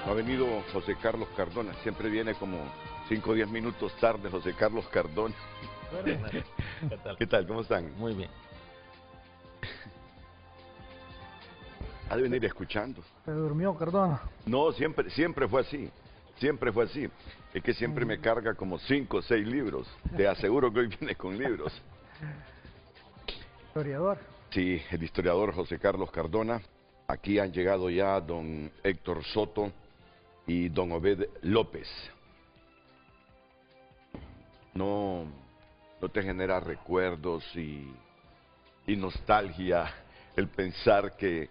No ha venido José Carlos Cardona, siempre viene como 5 o 10 minutos tarde José Carlos Cardona. ¿Qué tal? ¿Qué tal? ¿Cómo están? Muy bien. Ha de venir escuchando. Se durmió Cardona. No, siempre fue así. Siempre fue así. Es que siempre me carga como 5 o 6 libros. Te aseguro que hoy viene con libros. Historiador. Sí, el historiador José Carlos Cardona. Aquí han llegado ya don Héctor Soto y don Obed López. ¿No te genera recuerdos y nostalgia el pensar que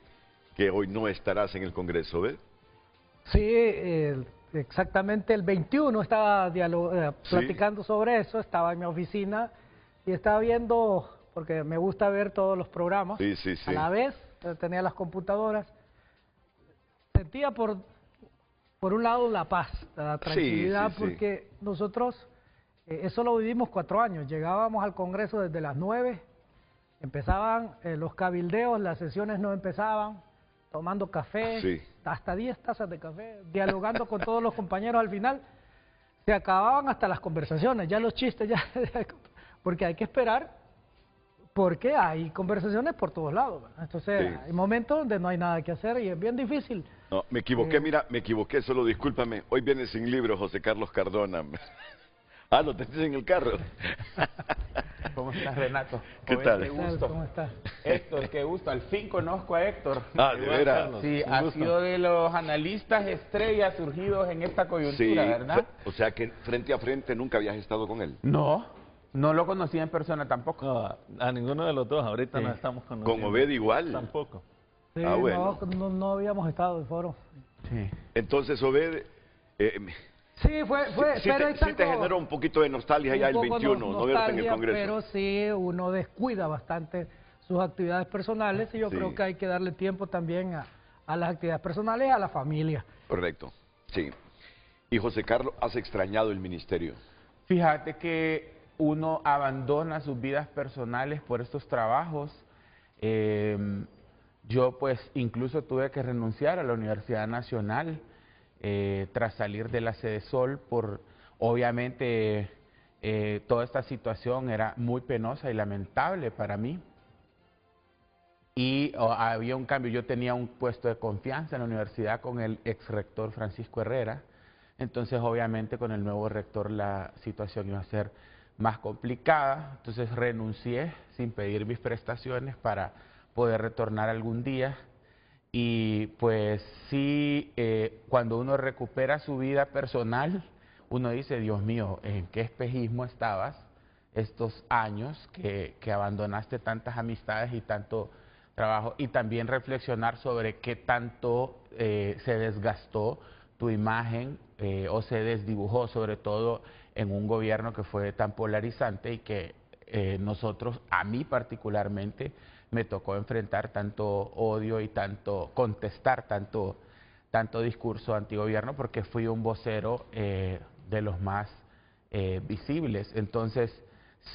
hoy no estarás en el Congreso, Obed? Sí, exactamente el 21 estaba platicando sobre eso, estaba en mi oficina y estaba viendo, porque me gusta ver todos los programas a la vez, tenía las computadoras, sentía por un lado la paz, la tranquilidad, porque nosotros eso lo vivimos 4 años, llegábamos al Congreso desde las 9, empezaban los cabildeos, las sesiones no empezaban, tomando café, hasta 10 tazas de café, dialogando con todos los compañeros. Al final se acababan hasta las conversaciones, ya los chistes, porque hay que esperar, porque hay conversaciones por todos lados, ¿verdad? Entonces hay momentos donde no hay nada que hacer y es bien difícil. No, me equivoqué, mira, me equivoqué, solo discúlpame, hoy viene sin libro José Carlos Cardona. Ah, lo tenés en el carro. ¿Cómo estás, Renato? ¿Qué tal? Qué gusto. ¿Cómo estás? Héctor, qué gusto. Al fin conozco a Héctor. Ah, de veras. Sí, ha sido de los analistas estrellas surgidos en esta coyuntura, ¿verdad? O sea que frente a frente nunca habías estado con él. No, no lo conocía en persona tampoco. No, a ninguno de los dos, ahorita no estamos conociendo. Con Obed igual. Tampoco. Sí, bueno. no habíamos estado en foro. Sí. Entonces, Obed... Sí, pero sí te generó un poquito de nostalgia ya el 21, no verte en el Congreso. Pero sí, uno descuida bastante sus actividades personales y yo creo que hay que darle tiempo también a las actividades personales y a la familia. Correcto, sí. Y José Carlos, ¿has extrañado el ministerio? Fíjate que uno abandona sus vidas personales por estos trabajos. Yo pues incluso tuve que renunciar a la Universidad Nacional tras salir de la Sede Sol por, obviamente, toda esta situación era muy penosa y lamentable para mí. Y había un cambio, yo tenía un puesto de confianza en la universidad con el ex rector Francisco Herrera, entonces obviamente con el nuevo rector la situación iba a ser más complicada, entonces renuncié sin pedir mis prestaciones para poder retornar algún día. Y pues sí, cuando uno recupera su vida personal, uno dice, Dios mío, ¿en qué espejismo estabas estos años que abandonaste tantas amistades y tanto trabajo? Y también reflexionar sobre qué tanto se desgastó tu imagen o se desdibujó, sobre todo en un gobierno que fue tan polarizante y que nosotros, a mí particularmente, me tocó enfrentar tanto odio y contestar tanto discurso antigobierno porque fui un vocero de los más visibles. Entonces,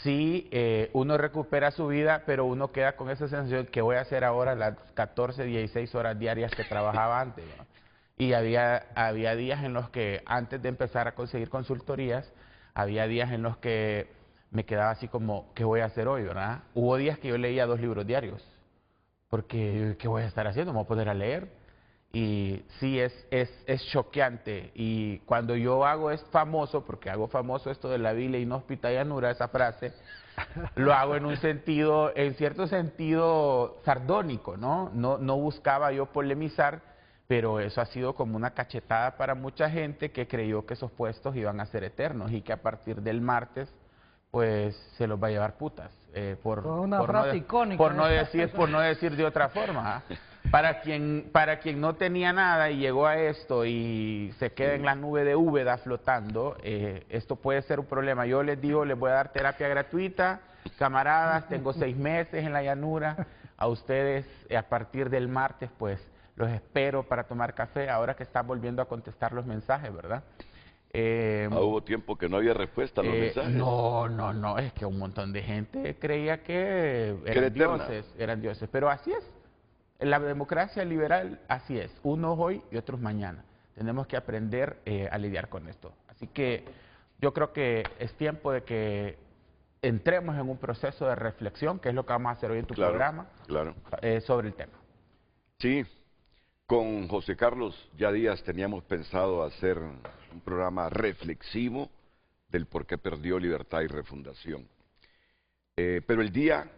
sí, uno recupera su vida, pero uno queda con esa sensación que voy a hacer ahora las 14, 16 horas diarias que trabajaba antes, ¿no? Y había días en los que antes de empezar a conseguir consultorías, había días en los que me quedaba así como, ¿qué voy a hacer hoy, verdad? Hubo días que yo leía 2 libros diarios, porque ¿qué voy a estar haciendo? ¿Me voy a poner a leer? Y sí, es choqueante, y cuando yo hago es famoso, porque hago famoso esto de la vile inhóspita llanura, esa frase, lo hago en cierto sentido sardónico, ¿no? No buscaba yo polemizar, pero eso ha sido como una cachetada para mucha gente que creyó que esos puestos iban a ser eternos y que a partir del martes pues se los va a llevar putas, por no decir de otra forma, ¿eh? Para quien no tenía nada y llegó a esto y se queda en la nube de Úbeda flotando, esto puede ser un problema. Yo les digo, les voy a dar terapia gratuita, camaradas, tengo 6 meses en la llanura, a ustedes a partir del martes pues los espero para tomar café, ahora que están volviendo a contestar los mensajes, ¿verdad? Hubo tiempo que no había respuesta a los mensajes. No, es que un montón de gente creía que eran dioses, pero así es. En la democracia liberal así es, unos hoy y otros mañana. tenemos que aprender a lidiar con esto. Así que yo creo que es tiempo de que entremos en un proceso de reflexión, que es lo que vamos a hacer hoy en tu programa, sobre el tema. Sí, con José Carlos ya días teníamos pensado hacer un programa reflexivo del por qué perdió Libertad y Refundación. Pero el día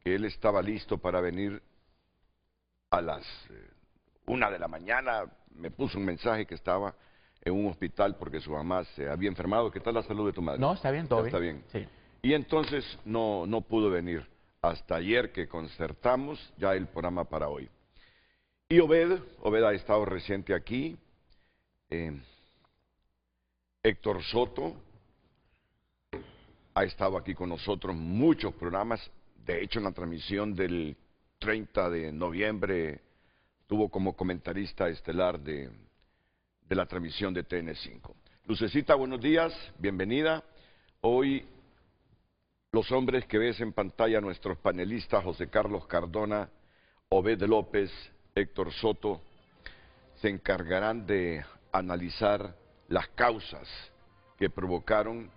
que él estaba listo para venir a las 1 de la mañana, me puso un mensaje que estaba en un hospital porque su mamá se había enfermado. ¿Qué tal la salud de tu madre? No, está bien, todo bien. Está bien. Sí. Y entonces no pudo venir hasta ayer que concertamos ya el programa para hoy. Y Obed ha estado reciente aquí, Héctor Soto ha estado aquí con nosotros muchos programas. De hecho, en la transmisión del 30 de noviembre tuvo como comentarista estelar de la transmisión de TN5. Lucecita, buenos días, bienvenida. Hoy los hombres que ves en pantalla, nuestros panelistas, José Carlos Cardona, Obed López, Héctor Soto, se encargarán de analizar las causas que provocaron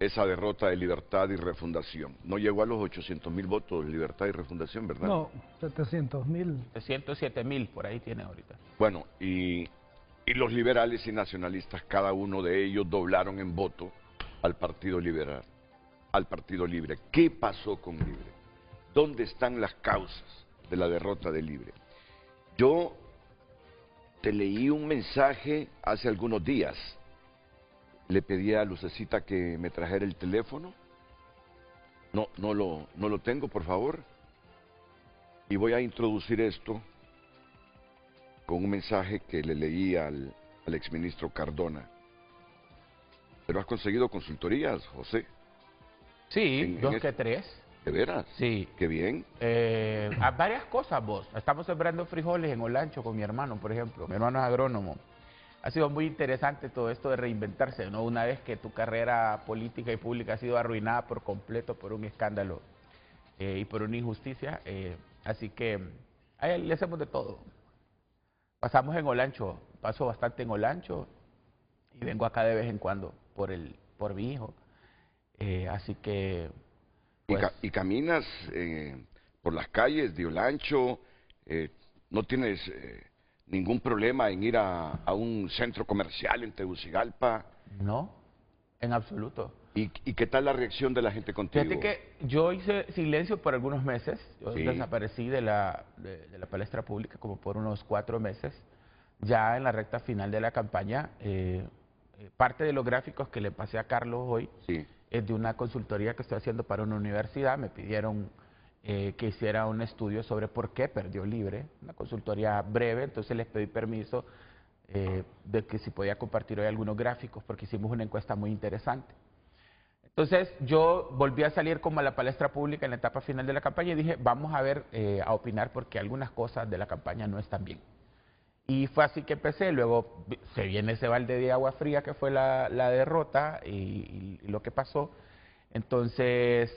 esa derrota de Libertad y Refundación. No llegó a los 800.000 votos de Libertad y Refundación, ¿verdad? No, 700.000. 107.000 por ahí tiene ahorita. Bueno, y los liberales y nacionalistas, cada uno de ellos doblaron en voto al Partido Liberal, al Partido Libre. ¿Qué pasó con Libre? ¿Dónde están las causas de la derrota de Libre? Yo te leí un mensaje hace algunos días. Le pedí a Lucecita que me trajera el teléfono. No lo tengo, por favor. Y voy a introducir esto con un mensaje que le leí al exministro Cardona. ¿Pero has conseguido consultorías, José? Sí, dos que tres. ¿De veras? Sí. Qué bien. A varias cosas, vos. Estamos sembrando frijoles en Olancho con mi hermano, por ejemplo. Mi hermano es agrónomo. Ha sido muy interesante todo esto de reinventarse, ¿no? Una vez que tu carrera política y pública ha sido arruinada por completo por un escándalo y por una injusticia. Así que ahí le hacemos de todo. Pasamos en Olancho, paso bastante en Olancho y vengo acá de vez en cuando por mi hijo. Así que... Pues, ¿Y caminas por las calles de Olancho? ¿No tienes ningún problema en ir a un centro comercial en Tegucigalpa? No, en absoluto. ¿Y qué tal la reacción de la gente contigo? Fíjate que yo hice silencio por algunos meses. Yo Sí. desaparecí de la palestra pública como por unos 4 meses. Ya en la recta final de la campaña, parte de los gráficos que le pasé a Carlos hoy Sí. es de una consultoría que estoy haciendo para una universidad. Me pidieron que hiciera un estudio sobre por qué perdió Libre, una consultoría breve, entonces les pedí permiso de que si podía compartir hoy algunos gráficos porque hicimos una encuesta muy interesante. Entonces yo volví a salir como a la palestra pública en la etapa final de la campaña y dije, vamos a ver, a opinar porque algunas cosas de la campaña no están bien. Y fue así que empecé, luego se viene ese balde de agua fría que fue la derrota y lo que pasó. Entonces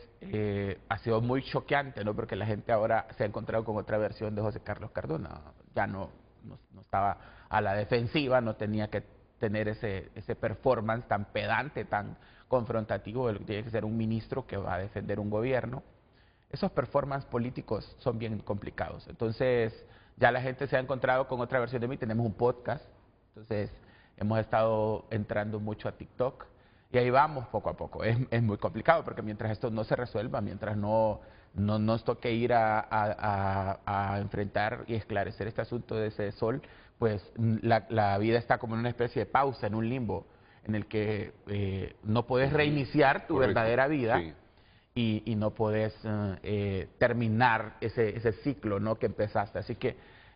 ha sido muy choqueante, ¿no? Porque la gente ahora se ha encontrado con otra versión de José Carlos Cardona. Ya no estaba a la defensiva, no tenía que tener ese performance tan pedante, tan confrontativo de lo que tiene que ser un ministro que va a defender un gobierno. Esos performances políticos son bien complicados. Entonces ya la gente se ha encontrado con otra versión de mí. Tenemos un podcast, entonces hemos estado entrando mucho a TikTok y ahí vamos poco a poco. Es muy complicado porque mientras esto no se resuelva, mientras no nos toque ir a enfrentar y esclarecer este asunto de ese sol, pues la vida está como en una especie de pausa, en un limbo, en el que no puedes reiniciar tu Correcto. verdadera vida. Sí. Y no podés terminar ese ciclo, ¿no?, que empezaste. Así que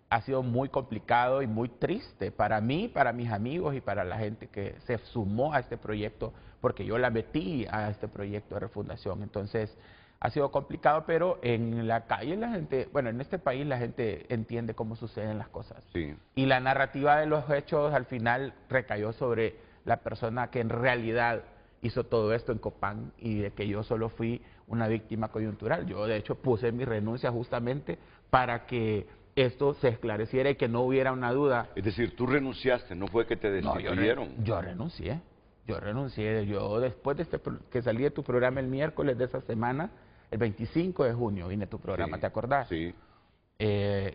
ha sido muy complicado y muy triste para mí, para mis amigos y para la gente que se sumó a este proyecto, porque yo la metí a este proyecto de refundación. Entonces ha sido complicado, pero en la calle la gente, bueno, en este país la gente entiende cómo suceden las cosas. Sí. Y la narrativa de los hechos al final recayó sobre la persona que en realidad hizo todo esto en Copán y de que yo solo fui una víctima coyuntural. Yo de hecho puse mi renuncia justamente para que esto se esclareciera y que no hubiera una duda. Es decir, tú renunciaste, no fue que te destituyeron. No, yo renuncié. Yo después de que salí de tu programa el miércoles de esa semana, el 25 de junio vine a tu programa, Sí, ¿te acordás? Sí.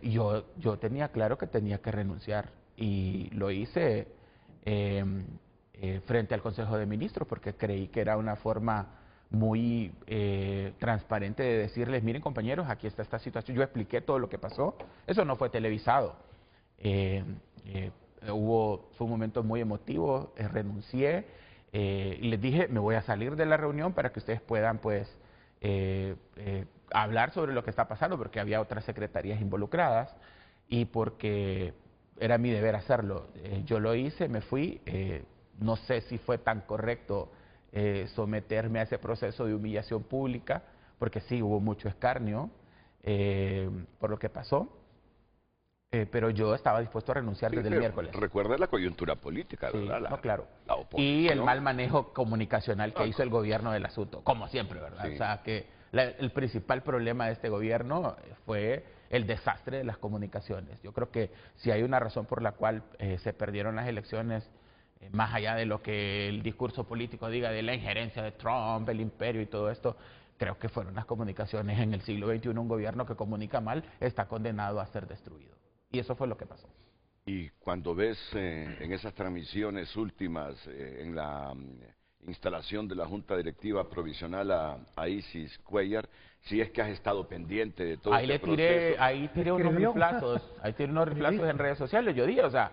Yo tenía claro que tenía que renunciar y lo hice frente al Consejo de Ministros porque creí que era una forma muy transparente de decirles, miren compañeros, aquí está esta situación. Yo expliqué todo lo que pasó, eso no fue televisado. Fue un momento muy emotivo, renuncié y les dije, me voy a salir de la reunión para que ustedes puedan pues hablar sobre lo que está pasando, porque había otras secretarías involucradas y porque era mi deber hacerlo. Yo lo hice, me fui, no sé si fue tan correcto someterme a ese proceso de humillación pública, porque sí hubo mucho escarnio por lo que pasó. Pero yo estaba dispuesto a renunciar desde el miércoles. Recuerda la coyuntura política, sí, ¿verdad? No, claro. La y el mal manejo comunicacional que hizo el gobierno del asunto, como siempre, ¿verdad? Sí. O sea, que el principal problema de este gobierno fue el desastre de las comunicaciones. Yo creo que si hay una razón por la cual se perdieron las elecciones, más allá de lo que el discurso político diga de la injerencia de Trump, el imperio y todo esto, creo que fueron las comunicaciones. En el siglo XXI un gobierno que comunica mal está condenado a ser destruido. Y eso fue lo que pasó. Y cuando ves en esas transmisiones últimas, en la instalación de la Junta Directiva Provisional a Isis Cuellar, si es que has estado pendiente de todo este proceso. Ahí tiré unos riflazos en redes sociales. Yo dije, o sea,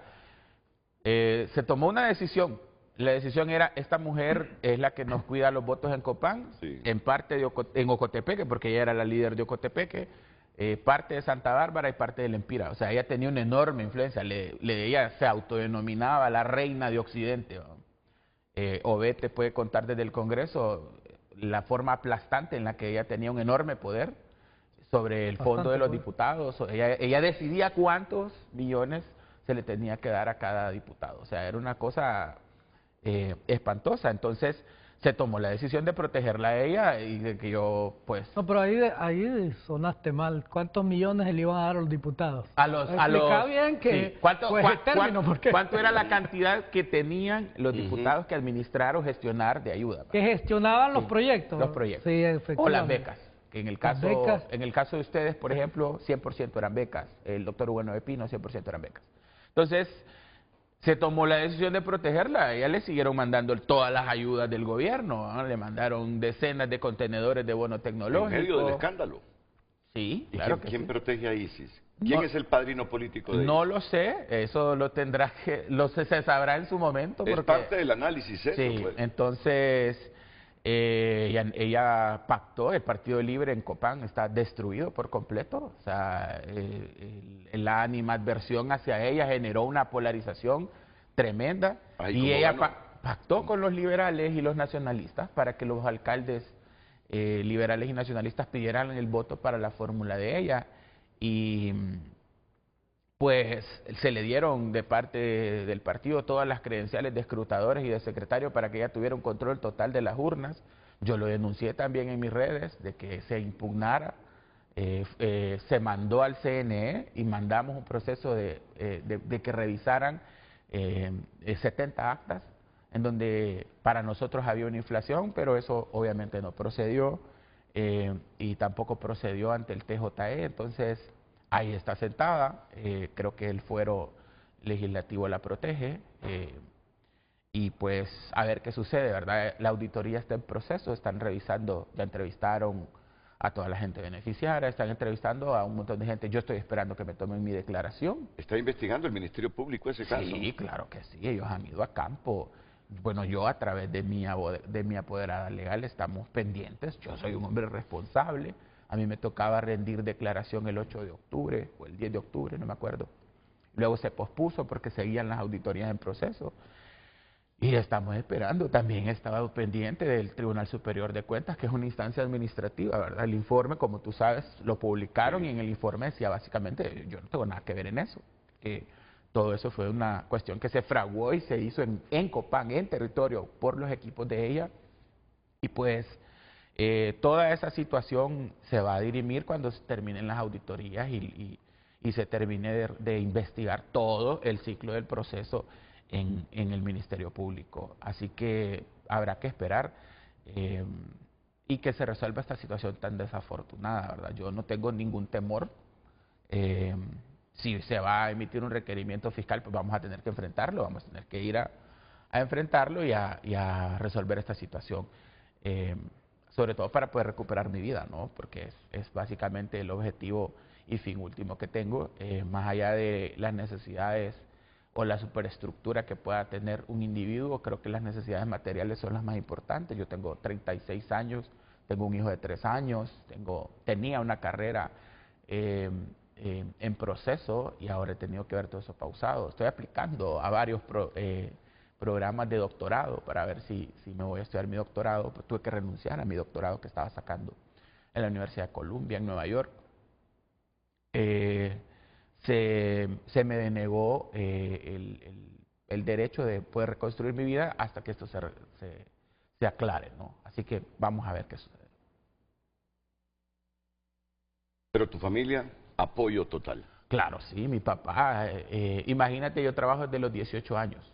se tomó una decisión. La decisión era, esta mujer es la que nos cuida los votos en Copán, Sí. en parte en Ocotepeque, porque ella era la líder de Ocotepeque, parte de Santa Bárbara y parte del Empira. O sea, ella tenía una enorme influencia. Ella se autodenominaba la reina de Occidente. Obed te puede contar desde el Congreso la forma aplastante en la que ella tenía un enorme poder sobre el fondo de los diputados. Ella decidía cuántos millones se le tenía que dar a cada diputado. O sea, era una cosa espantosa. Entonces se tomó la decisión de protegerla a ella y de que yo, pues... No, pero ahí sonaste mal. ¿Cuántos millones le iban a dar a los diputados? Explica bien que... Sí. Porque... ¿Cuánto era la cantidad que tenían los diputados que administrar o gestionar de ayuda? Que gestionaban los proyectos. Los proyectos. Sí, efectivamente. O las becas. Que en el caso de ustedes, por ejemplo, 100% eran becas. El doctor Hugo de Pino, 100% eran becas. Entonces... se tomó la decisión de protegerla. A ella le siguieron mandando todas las ayudas del gobierno, ¿no? Le mandaron decenas de contenedores de bono tecnológico. En medio del escándalo. Sí, claro que ¿Quién sí. protege a Isis? ¿Quién es el padrino político de Isis? No lo sé, eso lo tendrá se sabrá en su momento. Es parte del análisis eso, sí, pues. Entonces, ella pactó, el Partido Libre en Copán está destruido por completo. O sea, la animadversión hacia ella generó una polarización tremenda. Y ella pactó con los liberales y los nacionalistas para que los alcaldes liberales y nacionalistas pidieran el voto para la fórmula de ella. Y pues se le dieron de parte del partido todas las credenciales de escrutadores y de secretarios para que ella tuviera un control total de las urnas. Yo lo denuncié también en mis redes de que se impugnara. Se mandó al CNE y mandamos un proceso de que revisaran 70 actas en donde para nosotros había una inflación, pero eso obviamente no procedió y tampoco procedió ante el TJE. Entonces ahí está sentada, creo que el fuero legislativo la protege y pues a ver qué sucede, ¿verdad? La auditoría está en proceso, están revisando, ya entrevistaron a toda la gente beneficiaria, están entrevistando a un montón de gente. Yo estoy esperando que me tomen mi declaración. ¿Está investigando el Ministerio Público ese caso? Sí, claro que sí, ellos han ido a campo. Bueno, yo a través de mi apoderada legal estamos pendientes, yo soy un hombre responsable, a mí me tocaba rendir declaración el 8 de octubre o el 10 de octubre, no me acuerdo. Luego se pospuso porque seguían las auditorías en proceso. Y estamos esperando, también estaba pendiente del Tribunal Superior de Cuentas, que es una instancia administrativa, ¿verdad? El informe, como tú sabes, lo publicaron y en el informe decía básicamente, yo no tengo nada que ver en eso, que todo eso fue una cuestión que se fraguó y se hizo en Copán, en territorio, por los equipos de ella, y pues toda esa situación se va a dirimir cuando terminen las auditorías y y se termine de investigar todo el ciclo del proceso en el Ministerio Público. Así que habrá que esperar y que se resuelva esta situación tan desafortunada, ¿verdad? Yo no tengo ningún temor. Si se va a emitir un requerimiento fiscal, pues vamos a tener que enfrentarlo, vamos a tener que ir a enfrentarlo y a resolver esta situación. Sobre todo para poder recuperar mi vida, ¿no? Porque es básicamente el objetivo y fin último que tengo, más allá de las necesidades o la superestructura que pueda tener un individuo. Creo que las necesidades materiales son las más importantes. Yo tengo 36 años, tengo un hijo de 3 años, tenía una carrera en proceso y ahora he tenido que ver todo eso pausado. Estoy aplicando a varios programas de doctorado para ver si me voy a estudiar mi doctorado. Pues tuve que renunciar a mi doctorado que estaba sacando en la Universidad de Columbia, en Nueva York. Se me denegó el derecho de poder reconstruir mi vida hasta que esto se aclare, ¿no? Así que vamos a ver qué sucede. Pero tu familia, apoyo total. Claro, sí, mi papá. Imagínate, yo trabajo desde los 18 años.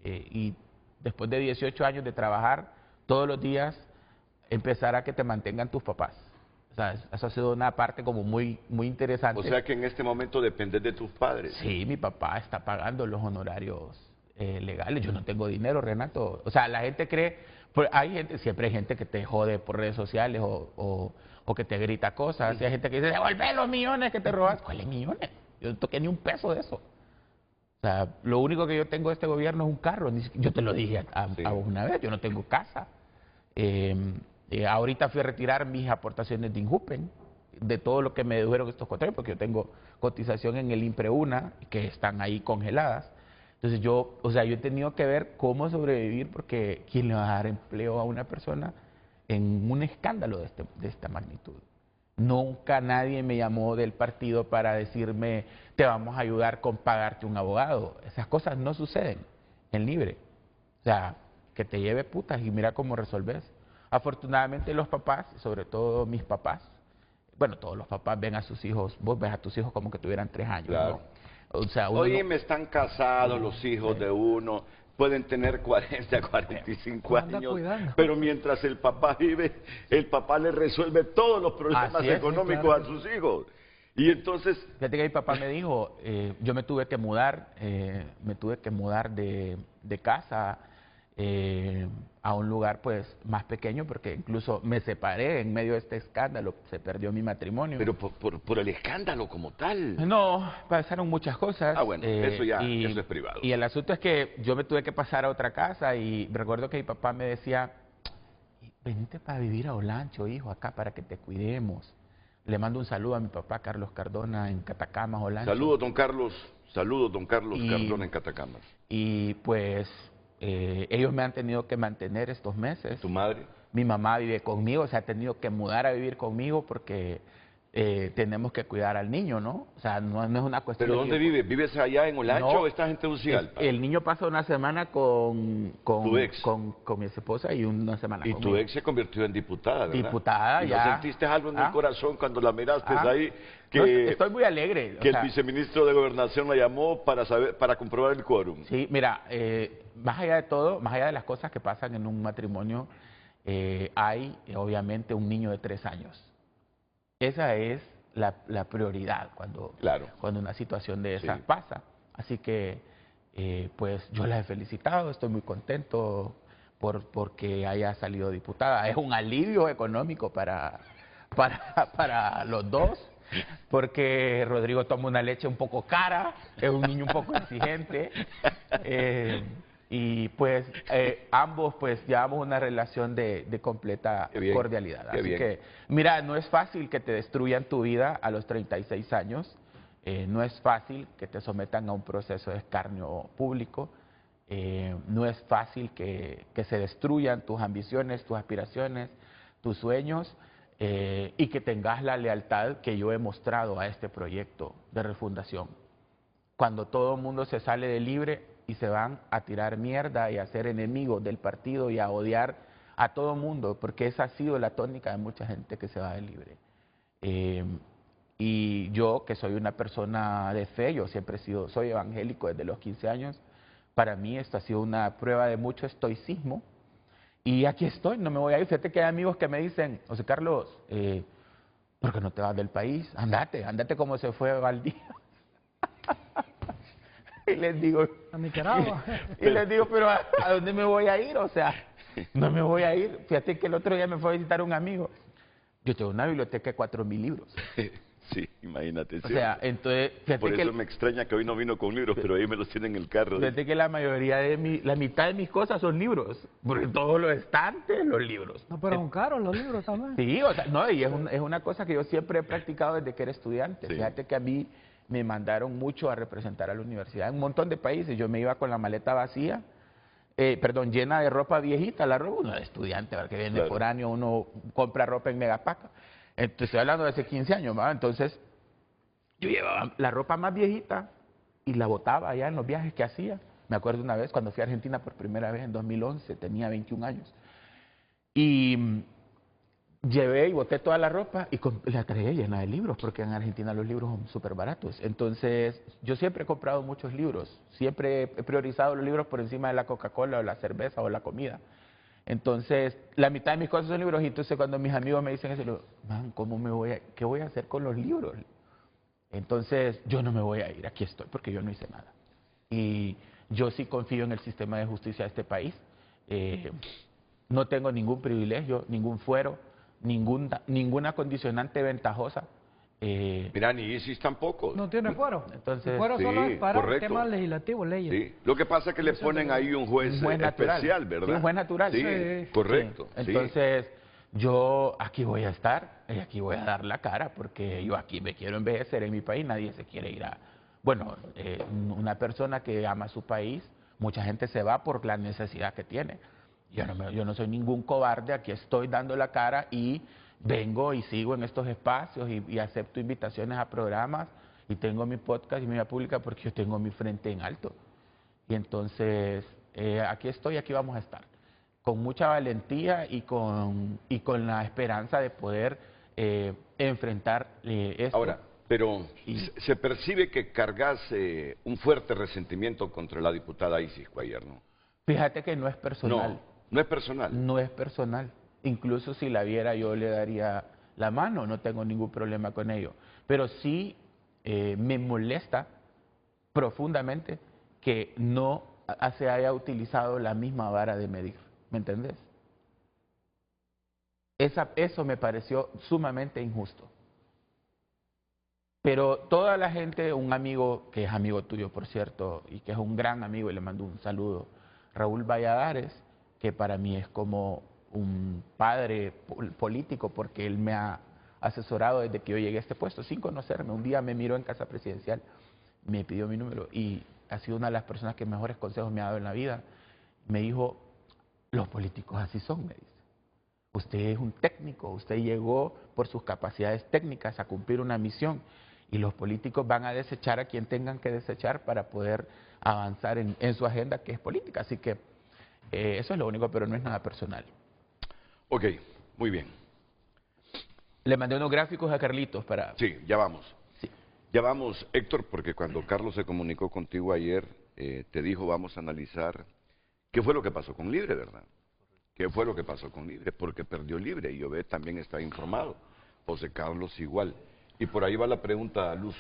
Y después de 18 años de trabajar, todos los días, empezar a que te mantengan tus papás. O sea, eso ha sido una parte como muy interesante. O sea que en este momento dependes de tus padres. Sí, mi papá está pagando los honorarios legales. Yo no tengo dinero, Renato. O sea, la gente cree, pues siempre hay gente que te jode por redes sociales o que te grita cosas. Y hay gente que dice, devuelve los millones que te robas. ¿Cuáles millones? Yo no toqué ni un peso de eso. O sea, lo único que yo tengo de este gobierno es un carro. Yo te lo dije a vos una vez, yo no tengo casa. Ahorita fui a retirar mis aportaciones de Injupen, de todo lo que me dedujeron estos contratos, porque yo tengo cotización en el IMPREUNA, que están ahí congeladas. Entonces yo he tenido que ver cómo sobrevivir, porque ¿quién le va a dar empleo a una persona en un escándalo de esta magnitud? Nunca nadie me llamó del partido para decirme, te vamos a ayudar con pagarte un abogado. Esas cosas no suceden en Libre. O sea, que te lleve putas y mira cómo resolves. Afortunadamente los papás, sobre todo mis papás, bueno, todos los papás ven a sus hijos, vos ves a tus hijos como que tuvieran 3 años, claro. ¿no? O sea, Oye, me están casados los hijos de uno, pueden tener 40, 45 años, pero mientras el papá vive, el papá le resuelve todos los problemas económicos a sus hijos. Y entonces... Fíjate que mi papá me dijo, yo me tuve que mudar de casa a un lugar pues más pequeño, porque incluso me separé en medio de este escándalo, se perdió mi matrimonio. Pero por el escándalo como tal. No, pasaron muchas cosas. Ah, bueno, eso es privado. Y el asunto es que yo me tuve que pasar a otra casa y recuerdo que mi papá me decía, venite para vivir a Olancho, hijo, acá para que te cuidemos. Le mando un saludo a mi papá, Carlos Cardona, en Catacamas, Olancho. Saludos, don Carlos Cardona en Catacamas. Y pues... ellos me han tenido que mantener estos meses. ¿Tu madre? Mi mamá vive conmigo, se ha tenido que mudar a vivir conmigo porque tenemos que cuidar al niño, ¿no? O sea, no es una cuestión... ¿Pero dónde vives? ¿Vives allá en Olancho o estás en Tegucigalpa? El niño pasa una semana con mi esposa y una semana conmigo. Y tu ex se convirtió en diputada, ¿verdad? Diputada, ¿Y ya. ¿No sentiste algo en el corazón cuando la miraste ahí? No, estoy muy alegre. Que el viceministro de Gobernación la llamó para comprobar el quórum. Sí, mira, más allá de todo, más allá de las cosas que pasan en un matrimonio, hay obviamente un niño de 3 años. Esa es la prioridad cuando una situación de esa pasa. Así que, pues yo la he felicitado, estoy muy contento porque haya salido diputada. Es un alivio económico para los dos, porque Rodrigo toma una leche un poco cara, es un niño un poco exigente. Y pues ambos pues llevamos una relación de completa cordialidad. Así que, mira, no es fácil que te destruyan tu vida a los 36 años, no es fácil que te sometan a un proceso de escarnio público, no es fácil que se destruyan tus ambiciones, tus aspiraciones, tus sueños, y que tengas la lealtad que yo he mostrado a este proyecto de refundación. Cuando todo el mundo se sale de Libre y se van a tirar mierda y a ser enemigos del partido y a odiar a todo el mundo, porque esa ha sido la tónica de mucha gente que se va de Libre. Y yo, que soy una persona de fe, yo siempre soy evangélico desde los 15 años, para mí esto ha sido una prueba de mucho estoicismo. Y aquí estoy, no me voy a ir. Fíjate que hay amigos que me dicen, José Carlos, ¿por qué no te vas del país? Andate como se fue Valdía. Y les digo, a Nicaragua. Y les digo, pero ¿a dónde me voy a ir? O sea, no me voy a ir. Fíjate que el otro día me fue a visitar un amigo. Yo tengo una biblioteca de 4.000 libros. Sí, imagínate. O sea, entonces, fíjate por eso que me extraña que hoy no vino con libros, pero ahí me los tiene en el carro. Fíjate que la mitad de mis cosas son libros, porque todos los estantes, los libros. No, pero son caros los libros también. Sí, o sea, no, y es una cosa que yo siempre he practicado desde que era estudiante. Sí. Fíjate que a mí me mandaron mucho a representar a la universidad en un montón de países. Yo me iba con la maleta vacía, llena de ropa viejita, la ropa, uno es estudiante, que viene por año, uno compra ropa en Megapaca. Entonces, estoy hablando de hace 15 años, ¿verdad? Entonces, yo llevaba la ropa más viejita y la botaba allá en los viajes que hacía. Me acuerdo una vez cuando fui a Argentina por primera vez en 2011, tenía 21 años. Y llevé y boté toda la ropa y la traía llena de libros, porque en Argentina los libros son súper baratos. Entonces, yo siempre he comprado muchos libros. Siempre he priorizado los libros por encima de la Coca-Cola o la cerveza o la comida. Entonces, la mitad de mis cosas son libros, y entonces cuando mis amigos me dicen eso, yo digo, man, ¿qué voy a hacer con los libros? Entonces, yo no me voy a ir, aquí estoy, porque yo no hice nada. Y yo sí confío en el sistema de justicia de este país. No tengo ningún privilegio, ningún fuero, ninguna condicionante ventajosa. Mira, ni ISIS tampoco. No tiene fuero. Entonces, el fuero solo es para temas legislativos, leyes. Sí. Lo que pasa es que le ponen ahí un juez especial, ¿verdad? Sí, un juez natural. Sí, correcto. Sí. Entonces, yo aquí voy a estar y aquí voy a dar la cara, porque yo aquí me quiero envejecer en mi país. Nadie se quiere ir a... Bueno, una persona que ama su país, mucha gente se va por la necesidad que tiene. Yo no soy ningún cobarde, aquí estoy dando la cara y vengo y sigo en estos espacios y acepto invitaciones a programas y tengo mi podcast y mi vida pública porque yo tengo mi frente en alto. Y entonces, aquí estoy, aquí vamos a estar, con mucha valentía y con la esperanza de poder enfrentar esto. Ahora, pero se percibe que cargas un fuerte resentimiento contra la diputada Isis Cuéllar, ¿no? Fíjate que no es personal. No es personal. No es personal. Incluso si la viera yo le daría la mano, no tengo ningún problema con ello. Pero sí me molesta profundamente que no se haya utilizado la misma vara de medir. ¿Me entendés? Eso me pareció sumamente injusto. Pero toda la gente, un amigo que es amigo tuyo, por cierto, y que es un gran amigo, y le mando un saludo, Raúl Valladares, que para mí es como un padre político, porque él me ha asesorado desde que yo llegué a este puesto, sin conocerme. Un día me miró en Casa Presidencial, me pidió mi número, y ha sido una de las personas que mejores consejos me ha dado en la vida. Me dijo, los políticos así son, me dice. Usted es un técnico, usted llegó por sus capacidades técnicas a cumplir una misión, y los políticos van a desechar a quien tengan que desechar para poder avanzar en su agenda, que es política. Así que eso es lo único, pero no es nada personal. Ok, muy bien. Le mandé unos gráficos a Carlitos para... Sí, ya vamos. Sí. Ya vamos, Héctor, porque cuando Carlos se comunicó contigo ayer, te dijo, vamos a analizar qué fue lo que pasó con Libre, ¿verdad? ¿Qué fue lo que pasó con Libre? Porque perdió Libre, y Obed también está informado. José Carlos igual. Y por ahí va la pregunta a Luz.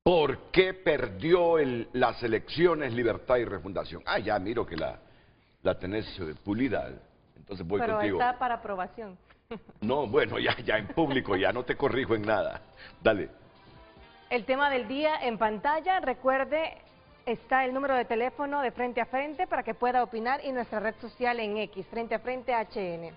¿Por qué perdió las elecciones Libertad y Refundación? Ah, ya miro que la tenés pulida, entonces voy contigo. Pero está para aprobación. No, bueno, ya en público, ya no te corrijo en nada. Dale. El tema del día en pantalla, recuerde, está el número de teléfono de Frente a Frente para que pueda opinar, y nuestra red social en X, Frente a Frente HN.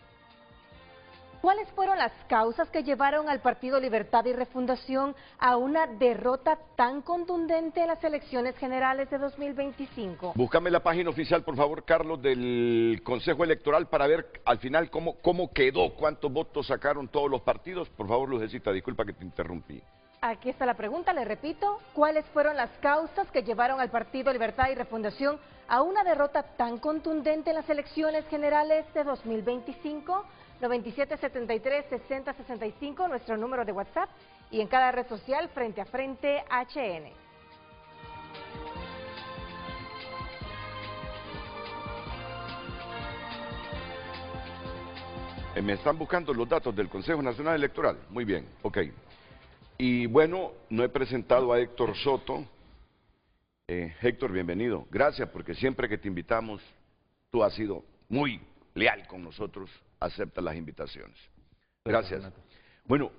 ¿Cuáles fueron las causas que llevaron al Partido Libertad y Refundación a una derrota tan contundente en las elecciones generales de 2025? Búscame la página oficial, por favor, Carlos, del Consejo Electoral para ver al final cómo quedó, cuántos votos sacaron todos los partidos. Por favor, Lucecita, disculpa que te interrumpí. Aquí está la pregunta, le repito, ¿cuáles fueron las causas que llevaron al Partido Libertad y Refundación a una derrota tan contundente en las elecciones generales de 2025? 9773-6065, nuestro número de WhatsApp, y en cada red social Frente a Frente HN. Me están buscando los datos del Consejo Nacional Electoral. Muy bien, ok. Y bueno, no he presentado a Héctor Soto. Héctor, bienvenido. Gracias, porque siempre que te invitamos, tú has sido muy leal con nosotros, aceptas las invitaciones. Gracias. Bueno,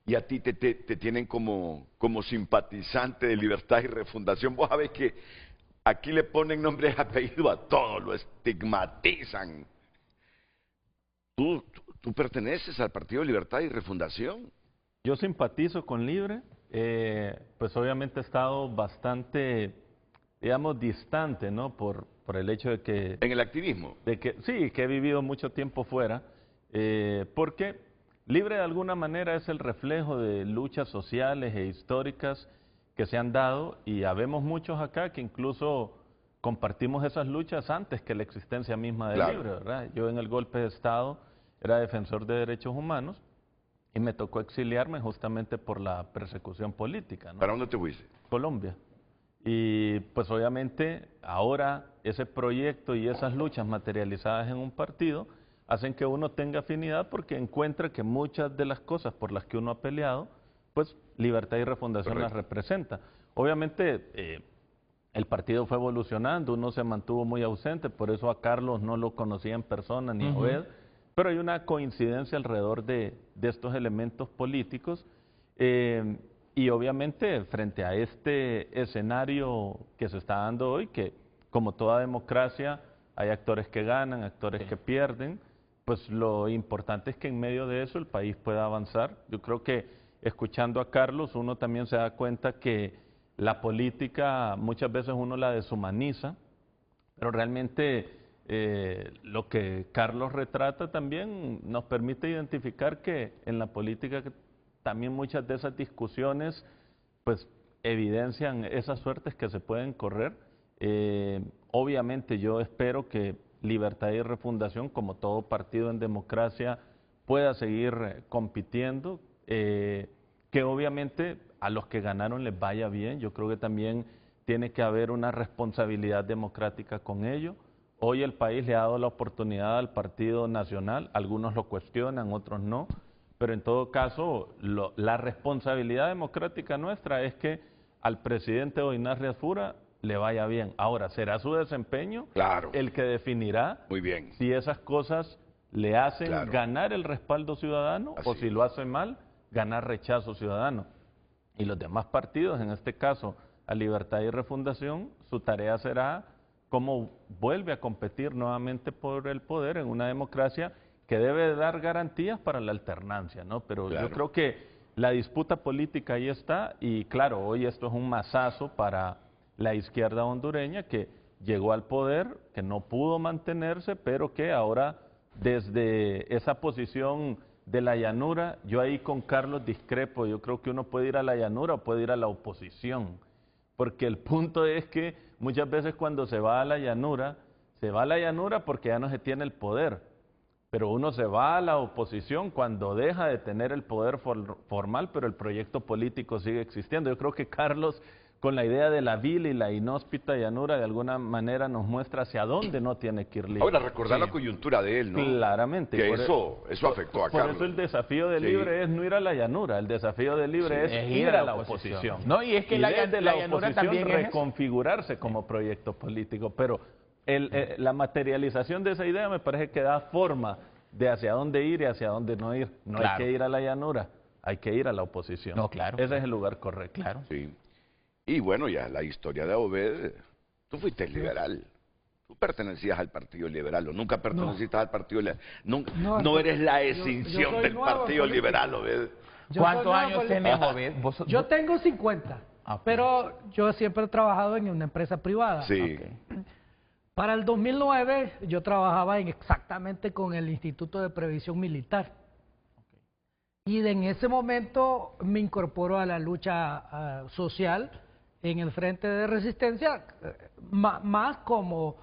y a ti te tienen como simpatizante de Libertad y Refundación. Vos sabés que aquí le ponen nombre y apellido a todo, lo estigmatizan. ¿Tú perteneces al Partido Libertad y Refundación? Yo simpatizo con Libre, pues obviamente he estado bastante, digamos, distante, ¿no? Por el hecho de que... ¿En el activismo? Sí, que he vivido mucho tiempo fuera, porque Libre de alguna manera es el reflejo de luchas sociales e históricas que se han dado, y habemos muchos acá que incluso compartimos esas luchas antes que la existencia misma de Claro. Libre, ¿verdad? Yo en el golpe de Estado era defensor de derechos humanos y me tocó exiliarme justamente por la persecución política, ¿no? ¿Para dónde te fuiste? Colombia. Y pues obviamente ahora ese proyecto y esas luchas materializadas en un partido hacen que uno tenga afinidad, porque encuentra que muchas de las cosas por las que uno ha peleado, pues Libertad y Refundación Correcto. las representa. Obviamente el partido fue evolucionando, uno se mantuvo muy ausente, por eso a Carlos no lo conocía en persona ni a Obed, pero hay una coincidencia alrededor de estos elementos políticos, y obviamente frente a este escenario que se está dando hoy, que como toda democracia hay actores que ganan, actores que pierden, pues lo importante es que en medio de eso el país pueda avanzar. Yo creo que escuchando a Carlos uno también se da cuenta que la política muchas veces uno la deshumaniza, pero realmente lo que Carlos retrata también nos permite identificar que en la política también muchas de esas discusiones pues evidencian esas suertes que se pueden correr. Obviamente yo espero que Libertad y Refundación, como todo partido en democracia, pueda seguir compitiendo, que obviamente a los que ganaron les vaya bien. Yo creo que también tiene que haber una responsabilidad democrática con ello. Hoy el país le ha dado la oportunidad al Partido Nacional, algunos lo cuestionan, otros no, pero en todo caso la responsabilidad democrática nuestra es que al presidente Oinás Riasfura le vaya bien. Ahora, será su desempeño Claro. el que definirá Muy bien. si esas cosas le hacen Claro. ganar el respaldo ciudadano Así o si lo hace mal, ganar rechazo ciudadano. Y los demás partidos, en este caso a Libertad y Refundación, su tarea será cómo vuelve a competir nuevamente por el poder en una democracia que debe dar garantías para la alternancia, ¿no? Pero Claro. yo creo que la disputa política ahí está, y claro, hoy esto es un mazazo para la izquierda hondureña que llegó al poder, que no pudo mantenerse, pero que ahora desde esa posición de la llanura, yo ahí con Carlos discrepo. Yo creo que uno puede ir a la llanura o puede ir a la oposición, porque el punto es que muchas veces cuando se va a la llanura porque ya no se tiene el poder, pero uno se va a la oposición cuando deja de tener el poder formal, pero el proyecto político sigue existiendo. Yo creo que Carlos, con la idea de la vil y la inhóspita llanura, de alguna manera nos muestra hacia dónde no tiene que ir Libre. Ahora, recordar la coyuntura de él, ¿no? Claramente. Que eso afectó a Carlos. Por eso el desafío de Libre es no ir a la llanura, el desafío de Libre es ir a la oposición. No, y es que la llanura también es reconfigurarse como proyecto político, pero la materialización de esa idea me parece que da forma de hacia dónde ir y hacia dónde no ir. No hay que ir a la llanura, hay que ir a la oposición. No, claro. Ese es el lugar correcto. Claro. Sí. Y bueno, ya la historia de Obed, tú fuiste liberal. Tú pertenecías al Partido Liberal, o nunca perteneciste al Partido Liberal. No eres la escinción soy del nuevo Partido en Liberal, Obed. ¿Cuántos años tenés, Obed? Yo tengo 50, Ok. pero yo siempre he trabajado en una empresa privada. Sí. Ok. Para el 2009 yo trabajaba exactamente con el Instituto de Previsión Militar. Y en ese momento me incorporo a la lucha social en el Frente de Resistencia, más como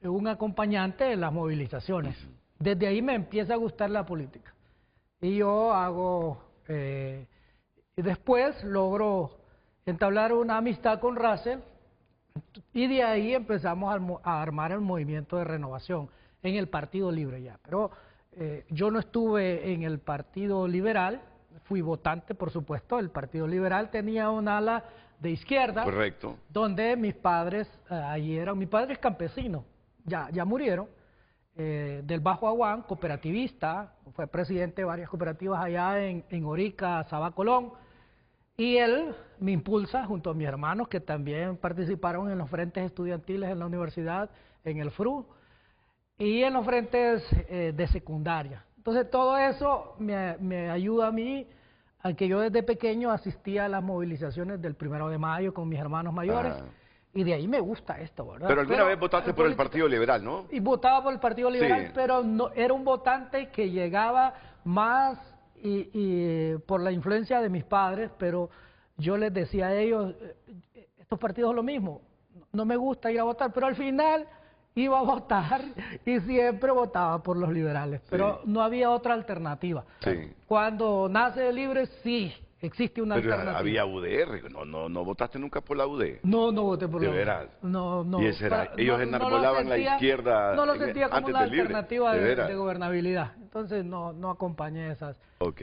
un acompañante en las movilizaciones. desde ahí me empieza a gustar la política. Y yo hago, y después logro entablar una amistad con Russell, y de ahí empezamos a armar el movimiento de renovación en el Partido Libre ya. Pero yo no estuve en el Partido Liberal, fui votante, por supuesto. El Partido Liberal tenía un ala de izquierda. Correcto. Donde mis padres, mi padre es campesino, ya murieron, del Bajo Aguán, cooperativista, fue presidente de varias cooperativas allá en Orica, Sabá, Colón, y él me impulsa junto a mis hermanos que también participaron en los frentes estudiantiles en la universidad, en el FRU, y en los frentes de secundaria. Entonces todo eso me ayuda a mí, a que yo desde pequeño asistía a las movilizaciones del 1 de mayo con mis hermanos mayores, y de ahí me gusta esto, ¿verdad? Pero alguna vez votaste por el Partido Liberal, ¿no? Y votaba por el Partido Liberal, sí, pero no, era un votante que llegaba más y por la influencia de mis padres, pero yo les decía a ellos, estos partidos es lo mismo, no me gusta ir a votar, pero al final iba a votar y siempre votaba por los liberales, pero no había otra alternativa. Sí. Cuando nace Libre, sí, existe una pero alternativa. había UDR, no votaste nunca por la UD. No voté por la UD. ¿De veras? No. Y ese era, ellos enarbolaban la izquierda no lo sentía como antes una del Libre. alternativa de gobernabilidad. Entonces no acompañé esas. Ok.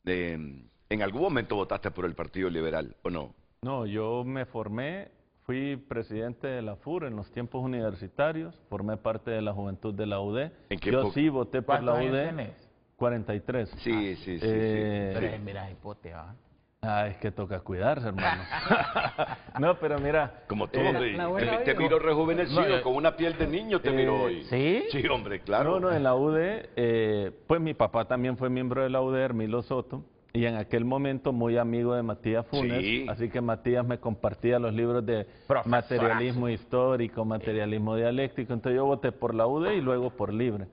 ¿En algún momento votaste por el Partido Liberal o no? No, yo me formé, fui presidente de la FUR en los tiempos universitarios, formé parte de la juventud de la UD. ¿En qué yo sí voté por la ¿Cuántos UD. años tenés? 43. Sí. Pero mira, hipote, ¿va? Es que toca cuidarse, hermano. No, pero mira. Como tú, hombre, la buena te vida. miro rejuvenecido, No, con una piel de niño te miro hoy. ¿Sí? Sí, hombre, claro. No, en la UD, pues mi papá también fue miembro de la UD, Hermilo Soto, y en aquel momento muy amigo de Matías Funes, Sí. así que Matías me compartía los libros de Profesorazo. materialismo histórico, materialismo dialéctico, entonces yo voté por la UD y luego por Libre.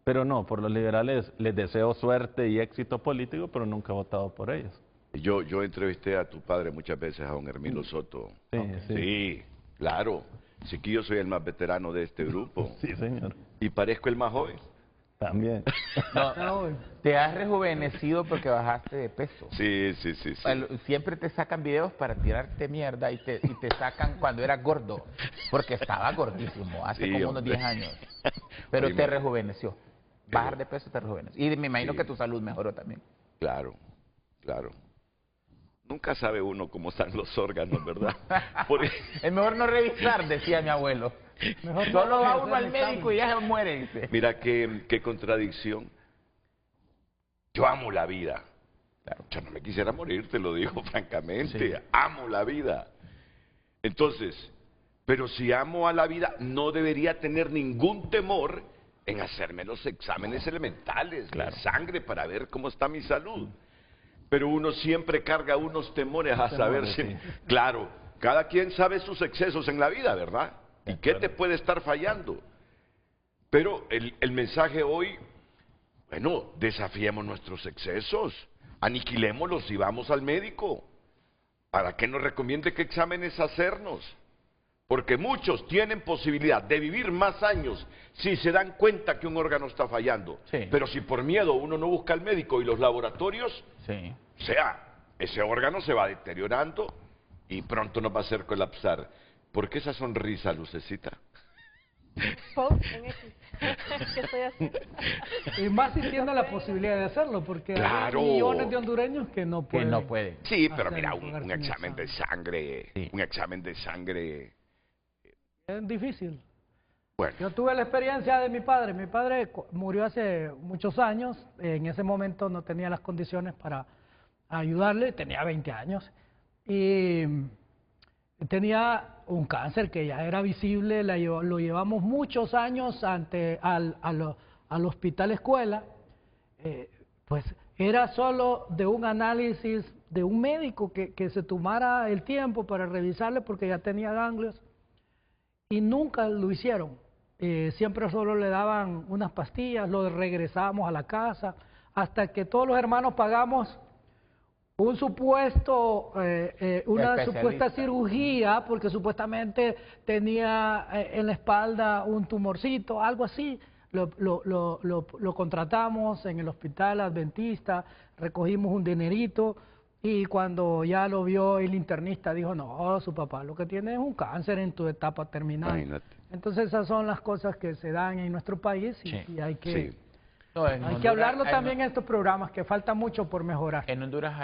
Pero no, por los liberales les deseo suerte y éxito político, pero nunca he votado por ellos. Yo entrevisté a tu padre muchas veces, a don Hermilo Soto. Sí, Sí, claro. Sí que yo soy el más veterano de este grupo. Sí, señor. Y parezco el más joven. También. Te has rejuvenecido porque bajaste de peso. Sí. Siempre te sacan videos para tirarte mierda y te sacan cuando eras gordo, porque estaba gordísimo hace Sí, como unos hombre. 10 años. Pero Oye, te rejuveneció. Bajar de peso te rejuveneció. Y me imagino Sí. que tu salud mejoró también. Claro. Nunca sabe uno cómo están los órganos, ¿verdad? Por- Es mejor no revisar, decía mi abuelo. Mejor Solo va hacer uno al el médico examen. y ya se muere, dice. Mira qué contradicción. Yo amo la vida. Claro. Yo no me quisiera morir, te lo digo francamente. Sí. Amo la vida. Entonces, pero si amo a la vida, no debería tener ningún temor en hacerme los exámenes elementales de sangre para ver cómo está mi salud. Pero uno siempre carga unos temores a saber si... sí. Claro, cada quien sabe sus excesos en la vida, ¿verdad? ¿Y qué te puede estar fallando? Pero el mensaje hoy, bueno, desafiemos nuestros excesos, aniquilémoslos y vamos al médico para que nos recomiende qué exámenes hacernos. Porque muchos tienen posibilidad de vivir más años si se dan cuenta que un órgano está fallando. Sí. Pero si por miedo uno no busca al médico y los laboratorios, Sí. o sea, ese órgano se va deteriorando y pronto nos va a hacer colapsar. ¿Por qué esa sonrisa, Lucecita? Post en X. ¿Qué estoy haciendo? Y más si tiene la posibilidad de hacerlo, porque Claro. hay millones de hondureños que no Que pueden. no puede. Sí, pero hacer mira, el un examen. examen de sangre, Sí. un examen de sangre, Es difícil. bueno, Yo tuve la experiencia de mi padre. Mi padre murió hace muchos años. En ese momento no tenía las condiciones para ayudarle. Tenía 20 años. Y tenía un cáncer que ya era visible. Lo llevamos muchos años al hospital escuela. Pues era solo de un análisis de un médico que se tomara el tiempo para revisarle porque ya tenía ganglios. Y nunca lo hicieron. Siempre solo le daban unas pastillas, lo regresábamos a la casa, hasta que todos los hermanos pagamos un supuesto, una Especialista. supuesta cirugía, porque supuestamente tenía en la espalda un tumorcito, algo así, lo contratamos en el hospital adventista, recogimos un dinerito y cuando ya lo vio el internista dijo, no, su papá lo que tiene es un cáncer en tu etapa terminal. Imagínate. Entonces esas son las cosas que se dan en nuestro país y hay que... Sí. No, Hay que hablarlo también en estos programas, que falta mucho por mejorar. En Honduras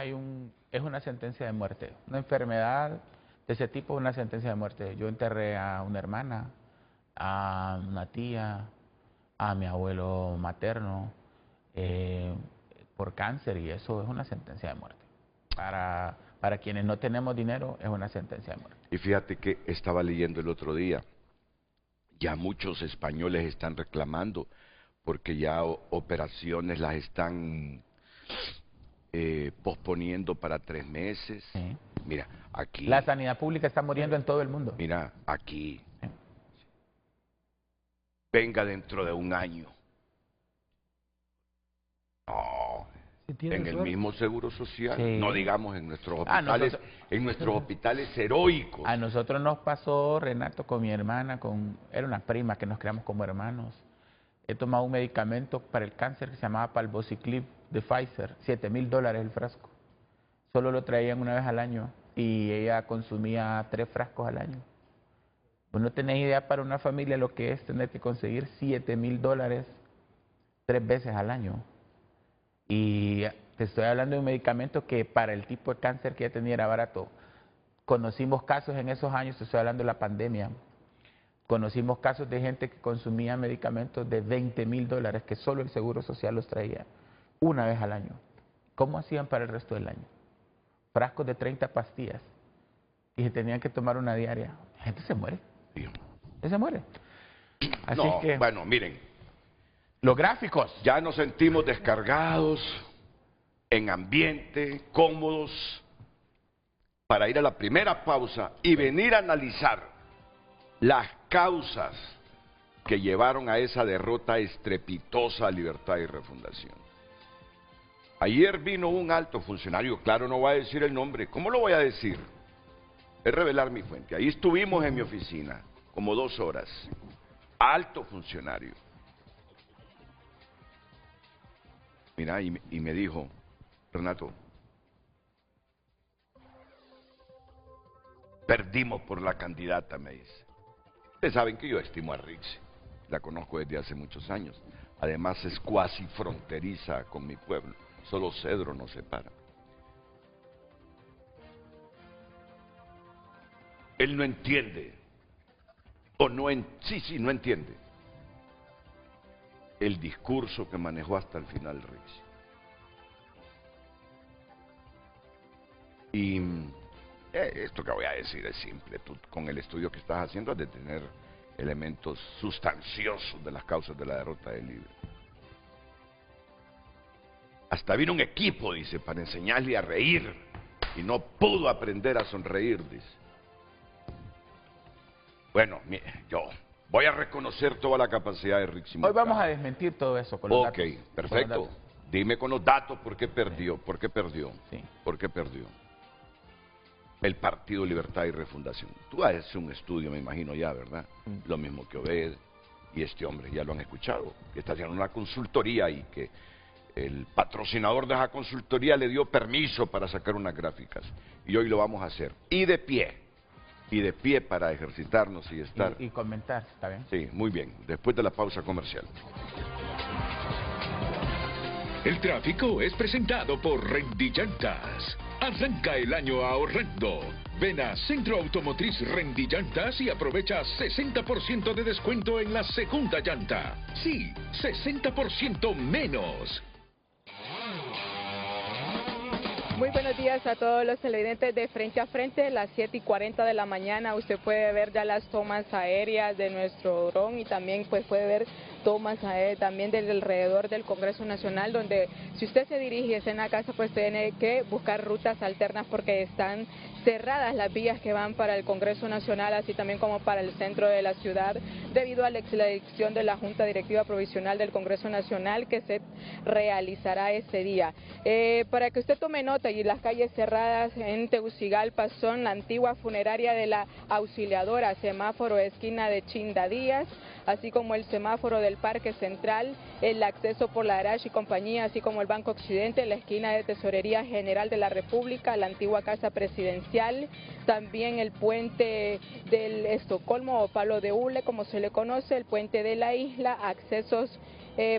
es una sentencia de muerte. Una enfermedad de ese tipo es una sentencia de muerte. Yo enterré a una hermana, a una tía, a mi abuelo materno, por cáncer, y eso es una sentencia de muerte. Para quienes no tenemos dinero, es una sentencia de muerte. Y fíjate que estaba leyendo el otro día, ya muchos españoles están reclamando porque ya operaciones las están posponiendo para 3 meses. Sí. Mira, aquí... La sanidad pública está muriendo en todo el mundo. Mira, aquí... Sí. Venga dentro de 1 año. No, en el mismo seguro social, sí. no digamos en nuestros hospitales, en nuestros hospitales heroicos. A nosotros nos pasó, Renato, con mi hermana, era una prima que nos creamos como hermanos. He tomado un medicamento para el cáncer que se llamaba Palbociclib de Pfizer, $7,000 el frasco. Solo lo traían una vez al año y ella consumía 3 frascos al año. Pues no tenés idea para una familia lo que es tener que conseguir $7,000 3 veces al año. Y te estoy hablando de un medicamento que para el tipo de cáncer que ella tenía era barato. Conocimos casos en esos años, te estoy hablando de la pandemia. Conocimos casos de gente que consumía medicamentos de $20,000 que solo el Seguro Social los traía una vez al año. ¿Cómo hacían para el resto del año? Frascos de 30 pastillas y se tenían que tomar una diaria. La gente se muere. Se muere. Así No, que, bueno, miren. los gráficos. Ya nos sentimos descargados, en ambiente, cómodos, para ir a la primera pausa y venir a analizar las causas que llevaron a esa derrota estrepitosa a Libertad y Refundación. Ayer vino un alto funcionario, claro, no voy a decir el nombre. ¿Cómo lo voy a decir? Es revelar mi fuente. Ahí estuvimos en mi oficina, como 2 horas. Alto funcionario. Mira, y me dijo, Renato, perdimos por la candidata, me dice. Ustedes saben que yo estimo a Rixi, la conozco desde hace muchos años. Además es cuasi fronteriza con mi pueblo, solo Cedro nos separa. Él no entiende, o no no entiende el discurso que manejó hasta el final Rixi. Y esto que voy a decir es simple. Tú, con el estudio que estás haciendo, has de tener elementos sustanciosos de las causas de la derrota de Libre. Hasta vino un equipo, dice, para enseñarle a reír, y no pudo aprender a sonreír, dice. Bueno, yo voy a reconocer toda la capacidad de Rixi Moncada. Hoy vamos a desmentir todo eso con los datos. Ok, perfecto. Dime con los datos por qué perdió, Sí. por qué perdió, Sí. por qué perdió. El Partido Libertad y Refundación. Tú haces un estudio, me imagino ya, ¿verdad? Lo mismo que Obed y este hombre, ya lo han escuchado, que está haciendo una consultoría y que el patrocinador de esa consultoría le dio permiso para sacar unas gráficas. Y hoy lo vamos a hacer. Y de pie para ejercitarnos y estar. Y comentar, ¿está bien? Sí, muy bien. Después de la pausa comercial. El tráfico es presentado por Rendillantas. Arranca el año ahorrando. Ven a Centro Automotriz Rendillantas y aprovecha 60% de descuento en la segunda llanta. Sí, 60% menos. Muy buenos días a todos los televidentes de Frente a Frente, las 7:40 de la mañana. Usted puede ver ya las tomas aéreas de nuestro dron y también pues puede ver tomas también del alrededor del Congreso Nacional, donde si usted se dirige en la casa pues tiene que buscar rutas alternas porque están cerradas las vías que van para el Congreso Nacional, así también como para el centro de la ciudad, debido a la elección de la Junta Directiva Provisional del Congreso Nacional que se realizará ese día. Para que usted tome nota, y las calles cerradas en Tegucigalpa son la antigua funeraria de la Auxiliadora, semáforo esquina de Chinda Díaz, así como el semáforo de del Parque Central, el acceso por la Arash y compañía, así como el Banco Occidente, la esquina de Tesorería General de la República, la antigua Casa Presidencial, también el puente del Estocolmo o Palo de Hule, como se le conoce, el puente de la isla, accesos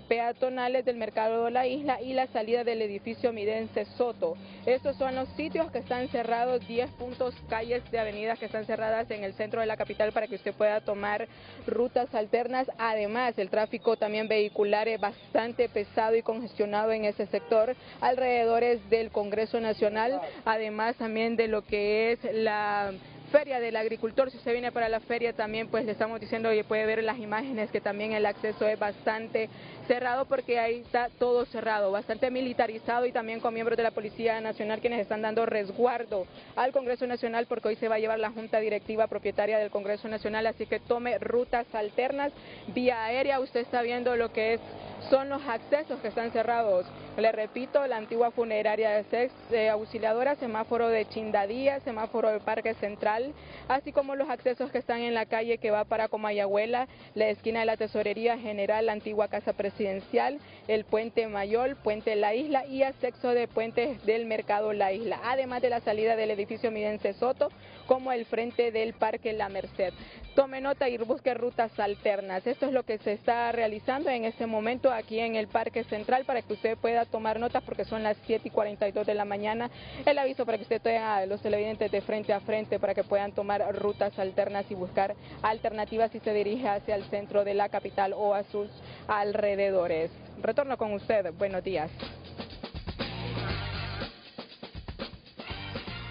peatonales del mercado de la isla y la salida del edificio Midense Soto. Estos son los sitios que están cerrados, 10 puntos, calles de avenidas que están cerradas en el centro de la capital para que usted pueda tomar rutas alternas. Además, el tráfico también vehicular es bastante pesado y congestionado en ese sector, alrededores del Congreso Nacional, además también de lo que es la Feria del Agricultor. Si usted viene para la feria también, pues le estamos diciendo que puede ver las imágenes que también el acceso es bastante cerrado, porque ahí está todo cerrado, bastante militarizado, y también con miembros de la Policía Nacional quienes están dando resguardo al Congreso Nacional, porque hoy se va a llevar la Junta Directiva Propietaria del Congreso Nacional, así que tome rutas alternas vía aérea. Usted está viendo lo que son los accesos que están cerrados. Le repito, la antigua funeraria de Auxiliadora, semáforo de Chindadía, semáforo del Parque Central, así como los accesos que están en la calle que va para Comayagüela, la esquina de la Tesorería General, la antigua Casa Presidencial, el Puente Mayor, Puente La Isla y acceso de puentes del Mercado La Isla, además de la salida del edificio Midense Soto, como el frente del Parque La Merced. Tome nota y busque rutas alternas. Esto es lo que se está realizando en este momento aquí en el Parque Central, para que usted pueda tomar notas, porque son las 7:42 de la mañana. El aviso para que usted tenga los televidentes de frente a frente para que puedan tomar rutas alternas y buscar alternativas si se dirige hacia el centro de la capital o a sus alrededores. Retorno con usted. Buenos días.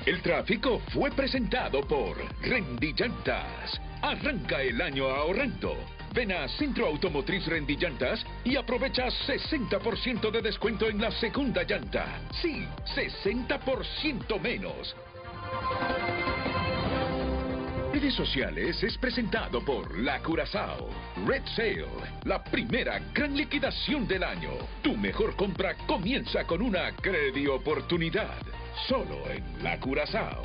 El tráfico fue presentado por Rendillantas. Arranca el año ahorrando. Ven a Centro Automotriz Rendillantas y aprovecha 60% de descuento en la segunda llanta. Sí, 60% menos. Redes sociales es presentado por La Curazao. Red Sale, la primera gran liquidación del año. Tu mejor compra comienza con una Credi Oportunidad. Solo en La Curazao.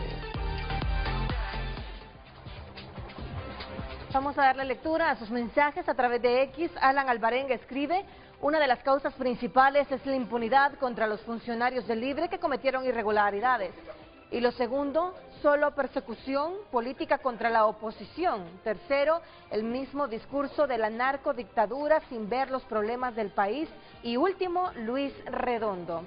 Vamos a darle lectura a sus mensajes a través de X. Alan Alvarenga escribe: una de las causas principales es la impunidad contra los funcionarios del Libre que cometieron irregularidades. Y lo segundo, solo persecución política contra la oposición. Tercero, el mismo discurso de la narcodictadura sin ver los problemas del país. Y último, Luis Redondo.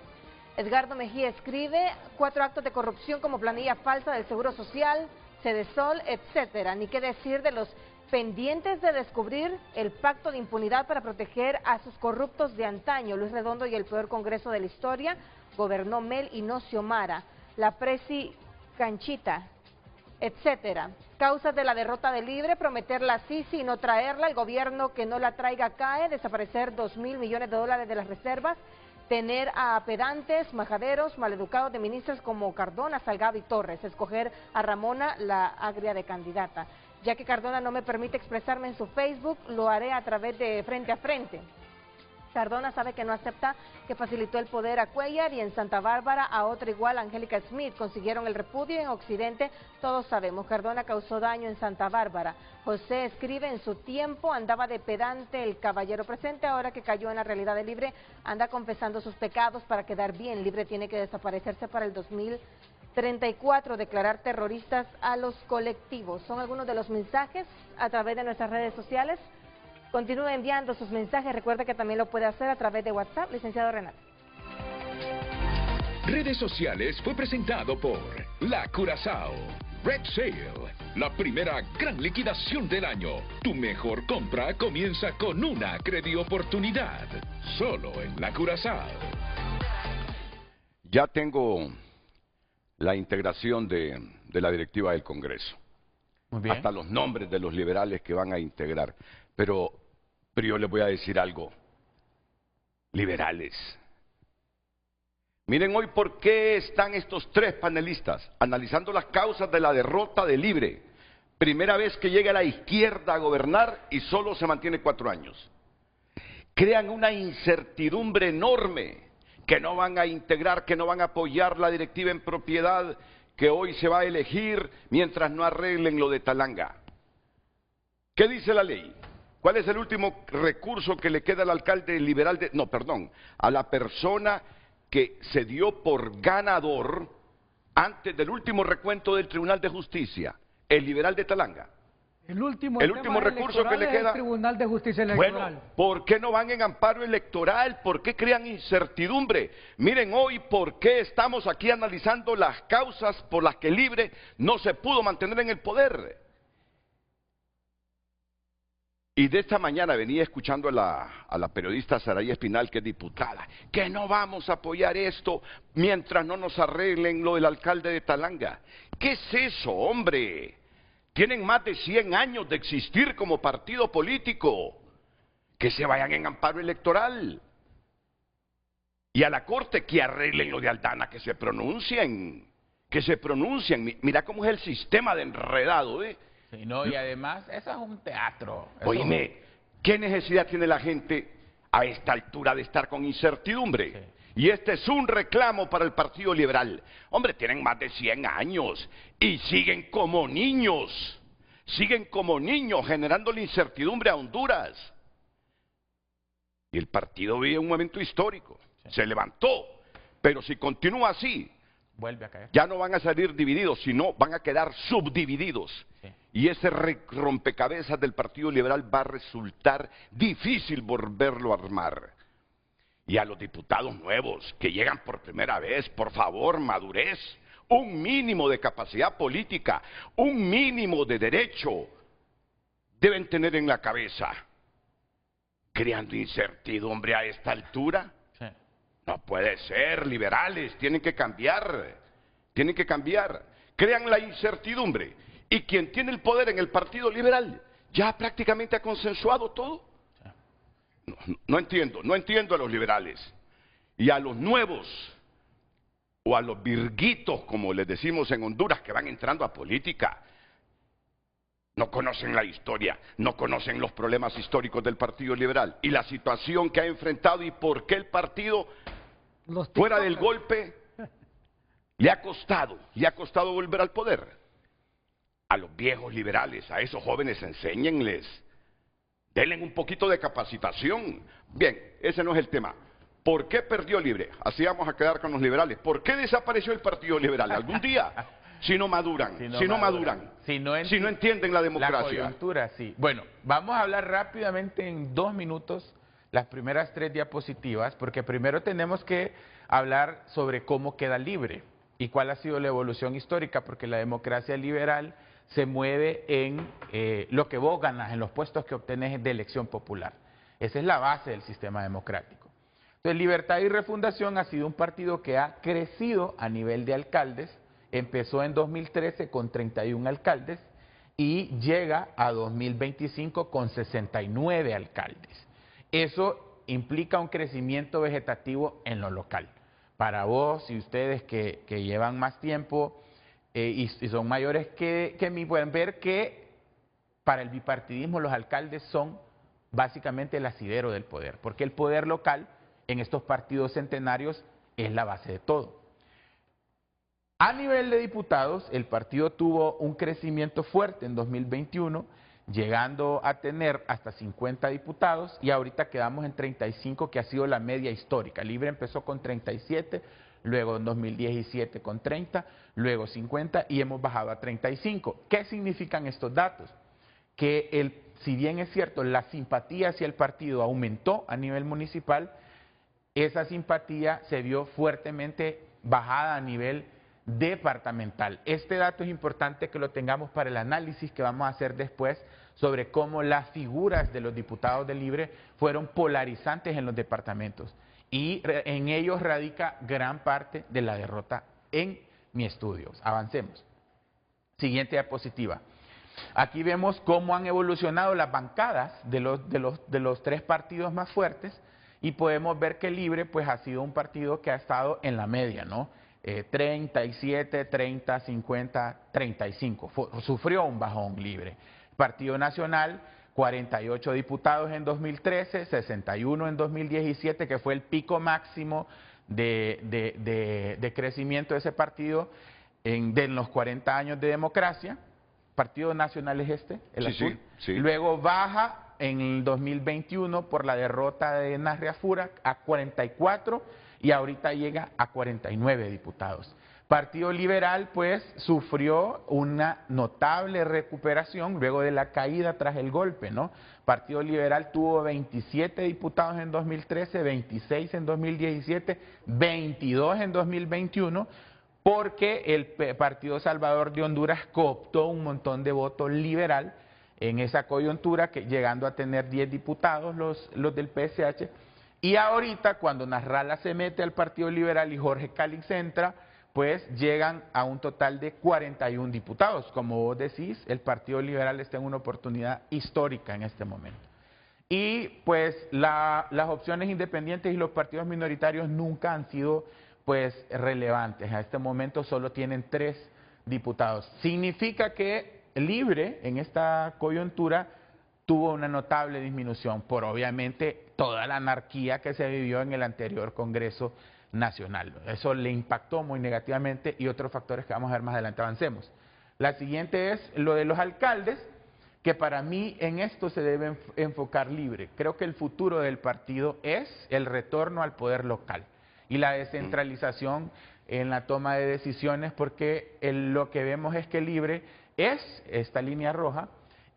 Edgardo Mejía escribe: 4 actos de corrupción como planilla falsa del Seguro Social, Cedesol, etcétera. Ni qué decir de los pendientes de descubrir el pacto de impunidad para proteger a sus corruptos de antaño. Luis Redondo y el peor Congreso de la historia. Gobernó Mel y no Xiomara. La Presi Canchita, etcétera. Causas de la derrota de Libre: prometer la Sisi y no traerla, el gobierno que no la traiga cae, desaparecer 2.000 millones de dólares de las reservas, tener a pedantes, majaderos, maleducados de ministros como Cardona, Salgado y Torres, escoger a Ramona, la agria de candidata. Ya que Cardona no me permite expresarme en su Facebook, lo haré a través de Frente a Frente. Cardona sabe que no acepta que facilitó el poder a Cuellar, y en Santa Bárbara a otra igual, Angélica Smith, consiguieron el repudio. En Occidente todos sabemos, Cardona causó daño en Santa Bárbara. José escribe: en su tiempo andaba de pedante el caballero presente, ahora que cayó en la realidad de Libre, anda confesando sus pecados para quedar bien. Libre tiene que desaparecerse para el 2034, declarar terroristas a los colectivos. Son algunos de los mensajes a través de nuestras redes sociales. Continúe enviando sus mensajes. Recuerde que también lo puede hacer a través de WhatsApp, licenciado Renato. Redes sociales fue presentado por La Curazao. Red Sale, la primera gran liquidación del año. Tu mejor compra comienza con una Credi Oportunidad. Solo en La Curazao. Ya tengo la integración de la directiva del Congreso. Muy bien. Hasta los nombres de los liberales que van a integrar. Pero yo les voy a decir algo. Liberales. Miren hoy por qué están estos 3 panelistas analizando las causas de la derrota de Libre. Primera vez que llega la izquierda a gobernar y solo se mantiene 4 años. Crean una incertidumbre enorme, que no van a integrar, que no van a apoyar la directiva en propiedad que hoy se va a elegir mientras no arreglen lo de Talanga. ¿Qué dice la ley? ¿Cuál es el último recurso que le queda al alcalde liberal de... No, perdón, a la persona que se dio por ganador antes del último recuento del Tribunal de Justicia, el liberal de Talanga? El último recurso que le queda al Tribunal de Justicia Electoral. Bueno, ¿por qué no van en amparo electoral? ¿Por qué crean incertidumbre? Miren hoy por qué estamos aquí analizando las causas por las que Libre no se pudo mantener en el poder. Y de esta mañana venía escuchando a la periodista Saray Espinal, que es diputada, que no vamos a apoyar esto mientras no nos arreglen lo del alcalde de Talanga. ¿Qué es eso, hombre? Tienen más de 100 años de existir como partido político. Que se vayan en amparo electoral. Y a la Corte que arreglen lo de Aldana, que se pronuncien. Que se pronuncien. Mira cómo es el sistema de enredado, ¿eh? Sí, no, y además, eso es un teatro. Oíme, ¿qué necesidad tiene la gente a esta altura de estar con incertidumbre? Sí. Y este es un reclamo para el Partido Liberal. Hombre, tienen más de 100 años y siguen como niños. Siguen como niños generando la incertidumbre a Honduras. Y el partido vive un momento histórico. Sí. Se levantó, pero si continúa así, vuelve a caer. Ya no van a salir divididos, sino van a quedar subdivididos. Sí. Y ese rompecabezas del Partido Liberal va a resultar difícil volverlo a armar. Y a los diputados nuevos que llegan por primera vez, por favor, madurez, un mínimo de capacidad política, un mínimo de derecho deben tener en la cabeza. Creando incertidumbre a esta altura. Sí. No puede ser, liberales, tienen que cambiar, tienen que cambiar. Crean la incertidumbre. Y quien tiene el poder en el Partido Liberal ya prácticamente ha consensuado todo. No entiendo a los liberales. Y a los nuevos, o a los virguitos, como les decimos en Honduras, que van entrando a política. No conocen la historia, no conocen los problemas históricos del Partido Liberal y la situación que ha enfrentado y por qué el partido, fuera del golpe, le ha costado volver al poder. A los viejos liberales, a esos jóvenes, enséñenles, denle un poquito de capacitación. Bien, ese no es el tema. ¿Por qué perdió Libre? Así vamos a quedar con los liberales. ¿Por qué desapareció el Partido Liberal? Algún día, si no maduran, si no entienden la democracia. La coyuntura, sí. Bueno, vamos a hablar rápidamente en 2 minutos las primeras 3 diapositivas, porque primero tenemos que hablar sobre cómo queda Libre y cuál ha sido la evolución histórica, porque la democracia liberal se mueve en lo que vos ganas, en los puestos que obtenés de elección popular. Esa es la base del sistema democrático. Entonces, Libertad y Refundación ha sido un partido que ha crecido a nivel de alcaldes. Empezó en 2013 con 31 alcaldes y llega a 2025 con 69 alcaldes. Eso implica un crecimiento vegetativo en lo local. Para vos y ustedes que llevan más tiempo y son mayores que mí, pueden ver que para el bipartidismo los alcaldes son básicamente el asidero del poder, porque el poder local en estos partidos centenarios es la base de todo. A nivel de diputados, el partido tuvo un crecimiento fuerte en 2021, llegando a tener hasta 50 diputados y ahorita quedamos en 35, que ha sido la media histórica. Libre empezó con 37, luego en 2017 con 30, luego 50 y hemos bajado a 35. ¿Qué significan estos datos? Que si bien es cierto, la simpatía hacia el partido aumentó a nivel municipal, esa simpatía se vio fuertemente bajada a nivel departamental. Este dato es importante que lo tengamos para el análisis que vamos a hacer después sobre cómo las figuras de los diputados de Libre fueron polarizantes en los departamentos. Y en ellos radica gran parte de la derrota en mi estudio. Avancemos. Siguiente diapositiva. Aquí vemos cómo han evolucionado las bancadas de los 3 partidos más fuertes y podemos ver que Libre pues ha sido un partido que ha estado en la media, ¿no? 37, 30, 50, 35. Sufrió un bajón Libre. Partido Nacional, 48 diputados en 2013, 61 en 2017, que fue el pico máximo de crecimiento de ese partido en los 40 años de democracia. Partido Nacional es el azul. Sí. Luego baja en el 2021 por la derrota de Narriafura a 44 y ahorita llega a 49 diputados. Partido Liberal pues sufrió una notable recuperación luego de la caída tras el golpe, ¿no? Partido Liberal tuvo 27 diputados en 2013, 26 en 2017, 22 en 2021, porque el Partido Salvador de Honduras cooptó un montón de voto liberal en esa coyuntura, que llegando a tener 10 diputados los del PSH, y ahorita cuando Nasralla se mete al Partido Liberal y Jorge Calix entra, pues llegan a un total de 41 diputados. Como vos decís, el Partido Liberal está en una oportunidad histórica en este momento. Y pues las opciones independientes y los partidos minoritarios nunca han sido pues relevantes. A este momento solo tienen 3 diputados. Significa que Libre en esta coyuntura tuvo una notable disminución por obviamente toda la anarquía que se vivió en el anterior Congreso Nacional. Eso le impactó muy negativamente y otros factores que vamos a ver más adelante. Avancemos. La siguiente es lo de los alcaldes, que para mí en esto se debe enfocar Libre. Creo que el futuro del partido es el retorno al poder local y la descentralización en la toma de decisiones, porque lo que vemos es que Libre es esta línea roja.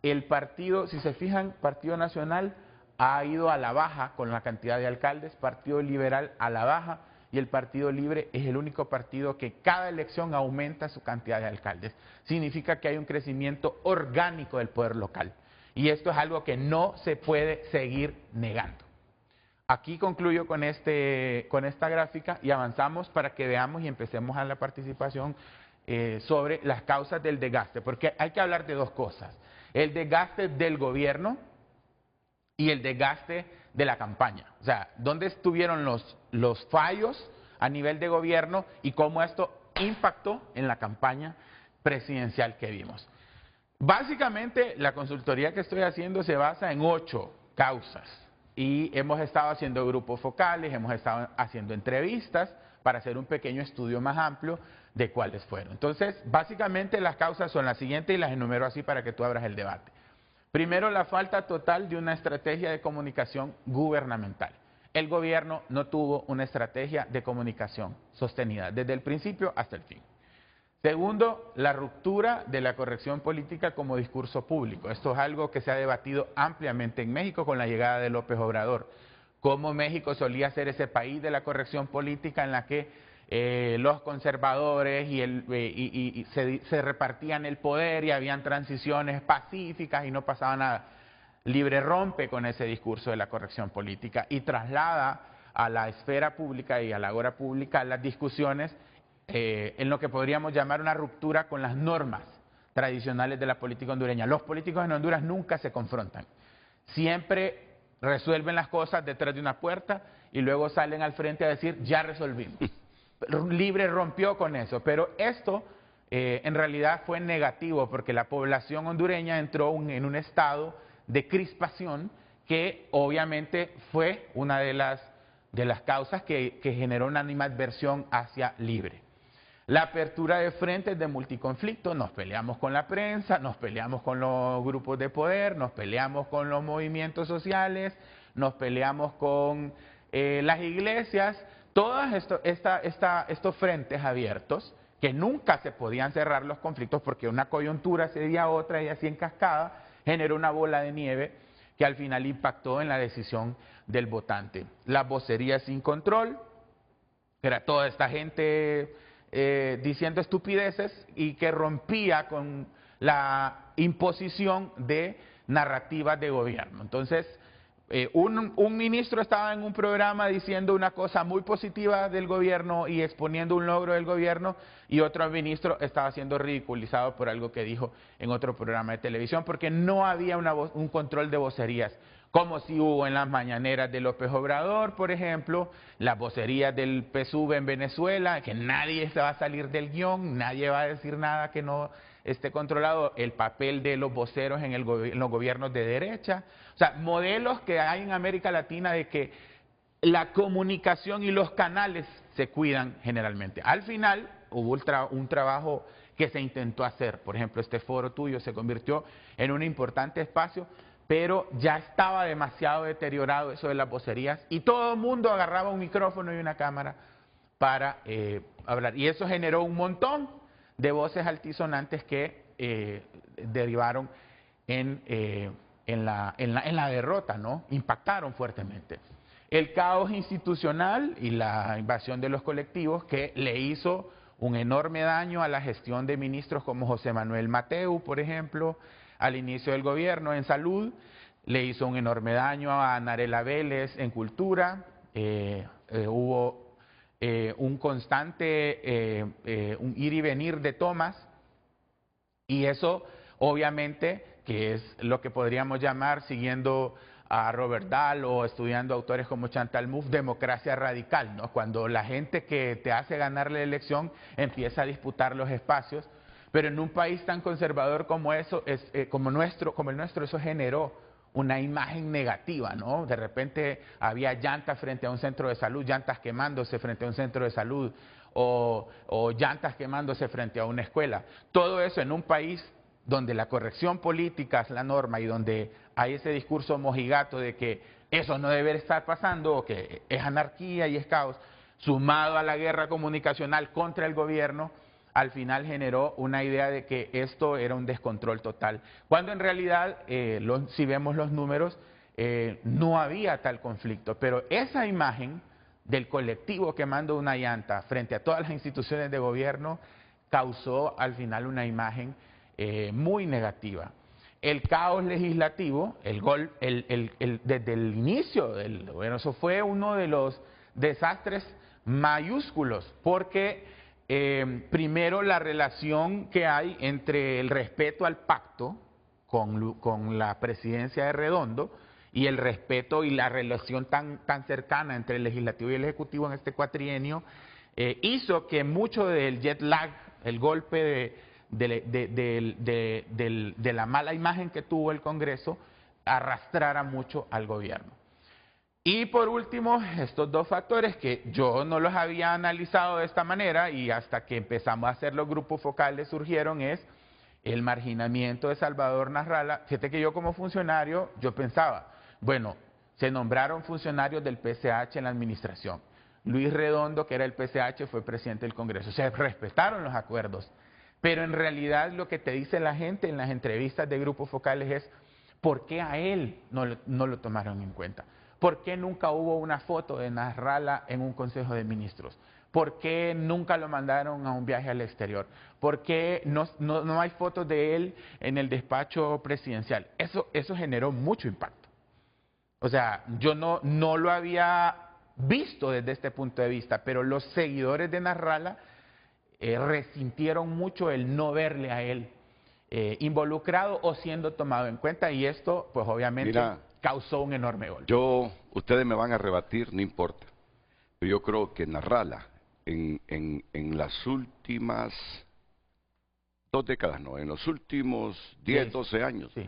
El partido, si se fijan, Partido Nacional ha ido a la baja con la cantidad de alcaldes, Partido Liberal a la baja, y el Partido Libre es el único partido que cada elección aumenta su cantidad de alcaldes. Significa que hay un crecimiento orgánico del poder local, y esto es algo que no se puede seguir negando. Aquí concluyo con esta gráfica y avanzamos para que veamos y empecemos a la participación sobre las causas del desgaste, porque hay que hablar de dos cosas: el desgaste del gobierno y el desgaste de la campaña. O sea, ¿dónde estuvieron los fallos a nivel de gobierno y cómo esto impactó en la campaña presidencial que vimos? Básicamente, la consultoría que estoy haciendo se basa en 8 causas y hemos estado haciendo grupos focales, hemos estado haciendo entrevistas para hacer un pequeño estudio más amplio de cuáles fueron. Entonces, básicamente las causas son las siguientes y las enumero así para que tú abras el debate. Primero, la falta total de una estrategia de comunicación gubernamental. El gobierno no tuvo una estrategia de comunicación sostenida desde el principio hasta el fin. Segundo, la ruptura de la corrección política como discurso público. Esto es algo que se ha debatido ampliamente en México con la llegada de López Obrador. Cómo México solía ser ese país de la corrección política en la que los conservadores se repartían el poder y habían transiciones pacíficas y no pasaba nada. Libre rompe con ese discurso de la corrección política y traslada a la esfera pública y a la agora pública las discusiones en lo que podríamos llamar una ruptura con las normas tradicionales de la política hondureña. Los políticos en Honduras nunca se confrontan, siempre resuelven las cosas detrás de una puerta y luego salen al frente a decir ya resolvimos. Libre rompió con eso, pero esto en realidad fue negativo porque la población hondureña entró en un estado de crispación que obviamente fue una de las causas que generó una animadversión hacia Libre. La apertura de frentes de multiconflicto, nos peleamos con la prensa, nos peleamos con los grupos de poder, nos peleamos con los movimientos sociales, nos peleamos con las iglesias. Todos estos frentes abiertos, que nunca se podían cerrar los conflictos porque una coyuntura cedía a otra y así en cascada, generó una bola de nieve que al final impactó en la decisión del votante. Las vocerías sin control, que era toda esta gente diciendo estupideces y que rompía con la imposición de narrativas de gobierno. Entonces, un ministro estaba en un programa diciendo una cosa muy positiva del gobierno y exponiendo un logro del gobierno, y otro ministro estaba siendo ridiculizado por algo que dijo en otro programa de televisión, porque no había un control de vocerías, como si hubo en las mañaneras de López Obrador, por ejemplo, las vocerías del PSUV en Venezuela, que nadie se va a salir del guión, nadie va a decir nada que no esté controlado, el papel de los voceros en los gobiernos de derecha. O sea, modelos que hay en América Latina de que la comunicación y los canales se cuidan generalmente. Al final hubo un trabajo que se intentó hacer, por ejemplo, este foro tuyo se convirtió en un importante espacio, pero ya estaba demasiado deteriorado eso de las vocerías y todo el mundo agarraba un micrófono y una cámara para hablar. Y eso generó un montón de voces altisonantes que derivaron en la derrota, ¿no? Impactaron fuertemente. El caos institucional y la invasión de los colectivos que le hizo un enorme daño a la gestión de ministros como José Manuel Mateu, por ejemplo, al inicio del gobierno en salud, le hizo un enorme daño a Narela Vélez en cultura, hubo un constante un ir y venir de tomas, y eso obviamente que es lo que podríamos llamar, siguiendo a Robert Dahl o estudiando autores como Chantal Mouffe, democracia radical, ¿no? Cuando la gente que te hace ganar la elección empieza a disputar los espacios. Pero en un país tan conservador como como el nuestro, eso generó una imagen negativa, ¿no? De repente había llantas frente a un centro de salud, llantas quemándose frente a un centro de salud, o llantas quemándose frente a una escuela. Todo eso en un país donde la corrección política es la norma y donde hay ese discurso mojigato de que eso no debe estar pasando, o que es anarquía y es caos, sumado a la guerra comunicacional contra el gobierno, al final generó una idea de que esto era un descontrol total. Cuando en realidad, si vemos los números, no había tal conflicto. Pero esa imagen del colectivo quemando una llanta frente a todas las instituciones de gobierno causó al final una imagen muy negativa. El caos legislativo, desde el inicio del gobierno, eso fue uno de los desastres mayúsculos, porque primero, la relación que hay entre el respeto al pacto con la presidencia de Redondo y el respeto y la relación tan cercana entre el legislativo y el ejecutivo en este cuatrienio, hizo que mucho del jet lag, el golpe de la mala imagen que tuvo el Congreso, arrastrara mucho al gobierno. Y por último, estos dos factores que yo no los había analizado de esta manera y hasta que empezamos a hacer los grupos focales surgieron, es el marginamiento de Salvador Nasralla. Fíjate que yo como funcionario, yo pensaba, bueno, se nombraron funcionarios del PCH en la administración. Luis Redondo, que era el PCH, fue presidente del Congreso. Se respetaron los acuerdos. Pero en realidad lo que te dice la gente en las entrevistas de grupos focales es, ¿por qué a él no lo tomaron en cuenta? ¿Por qué nunca hubo una foto de Nasralla en un Consejo de Ministros? ¿Por qué nunca lo mandaron a un viaje al exterior? ¿Por qué no hay fotos de él en el despacho presidencial? Eso generó mucho impacto. O sea, yo no lo había visto desde este punto de vista, pero los seguidores de Nasralla resintieron mucho el no verle a él involucrado o siendo tomado en cuenta, y esto, pues obviamente, causó un enorme golpe. Ustedes me van a rebatir, no importa, pero yo creo que Nasralla, en las últimas 2 décadas, no, en los últimos 10, 12 años, sí,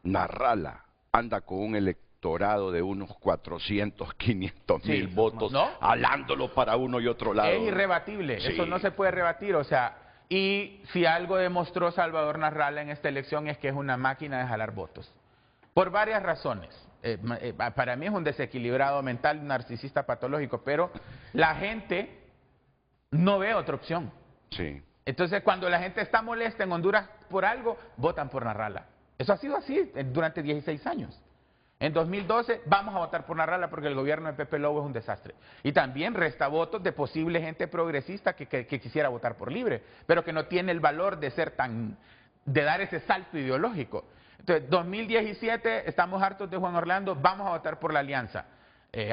Nasralla anda con un electorado de unos 400, 500 mil votos, ¿no?, halándolo para uno y otro lado. Es irrebatible, sí, eso no se puede rebatir, o sea, y si algo demostró Salvador Nasralla en esta elección es que es una máquina de jalar votos. Por varias razones. Para mí es un desequilibrado mental, un narcisista patológico, pero la gente no ve otra opción. Sí. Entonces, cuando la gente está molesta en Honduras por algo, votan por Nasralla. Eso ha sido así durante 16 años. En 2012 vamos a votar por Nasralla porque el gobierno de Pepe Lobo es un desastre. Y también resta votos de posible gente progresista que quisiera votar por Libre, pero que no tiene el valor de de dar ese salto ideológico. Entonces, 2017, estamos hartos de Juan Orlando, vamos a votar por la alianza.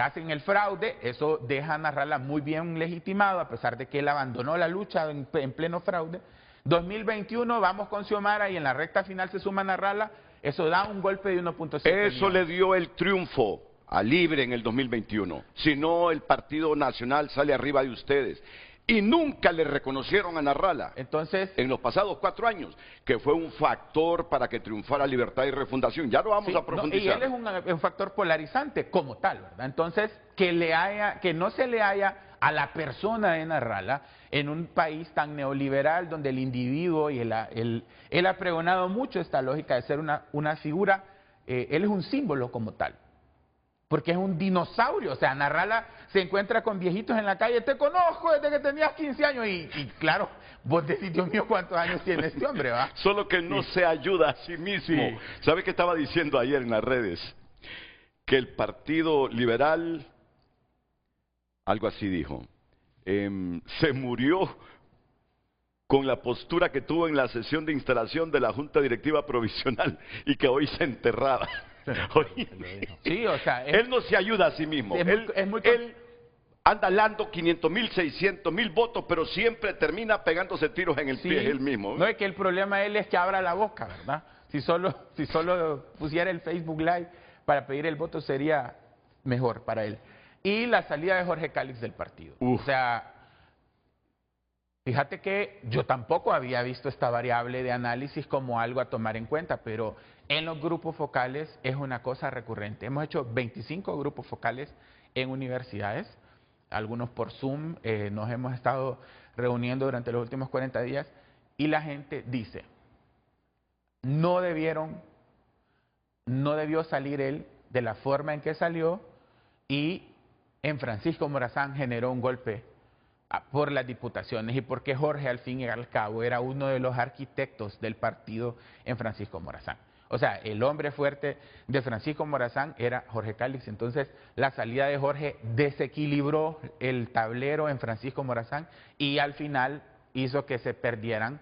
Hacen el fraude, eso deja a Nasralla muy bien legitimado, a pesar de que él abandonó la lucha en pleno fraude. 2021, vamos con Xiomara y en la recta final se suma Nasralla, eso da un golpe de 1.7 millones. Eso le dio el triunfo a Libre en el 2021. Si no, el Partido Nacional sale arriba de ustedes. Y nunca le reconocieron a Nasralla, entonces, en los pasados 4 años, que fue un factor para que triunfara Libertad y Refundación. Ya lo vamos a profundizar. Y él es un factor polarizante como tal, ¿verdad? Entonces, que no se le haya a la persona de Nasralla en un país tan neoliberal donde el individuo y él ha pregonado mucho esta lógica de ser una figura él es un símbolo como tal. Porque es un dinosaurio, o sea, Narrala se encuentra con viejitos en la calle, te conozco desde que tenías 15 años, y claro, vos decís, Dios mío, ¿cuántos años tiene este hombre, va? Solo que no se ayuda a sí mismo. Sí. ¿Sabe qué estaba diciendo ayer en las redes? Que el Partido Liberal, algo así dijo, se murió con la postura que tuvo en la sesión de instalación de la Junta Directiva Provisional y que hoy se enterraba. Sí, o sea, él no se ayuda a sí mismo. Él anda dando 500,000, 600,000 votos, pero siempre termina pegándose tiros en el pie él mismo. No, es que el problema de él es que abra la boca, ¿verdad? Si solo pusiera el Facebook Live para pedir el voto sería mejor para él. Y la salida de Jorge Cálix del partido. O sea, fíjate que yo tampoco había visto esta variable de análisis como algo a tomar en cuenta, pero en los grupos focales es una cosa recurrente. Hemos hecho 25 grupos focales en universidades, algunos por Zoom, nos hemos estado reuniendo durante los últimos 40 días, y la gente dice, no debió salir él de la forma en que salió, y en Francisco Morazán generó un golpe por las diputaciones, y porque Jorge al fin y al cabo era uno de los arquitectos del partido en Francisco Morazán. O sea, el hombre fuerte de Francisco Morazán era Jorge Cálix. Entonces, la salida de Jorge desequilibró el tablero en Francisco Morazán y al final hizo que se perdieran,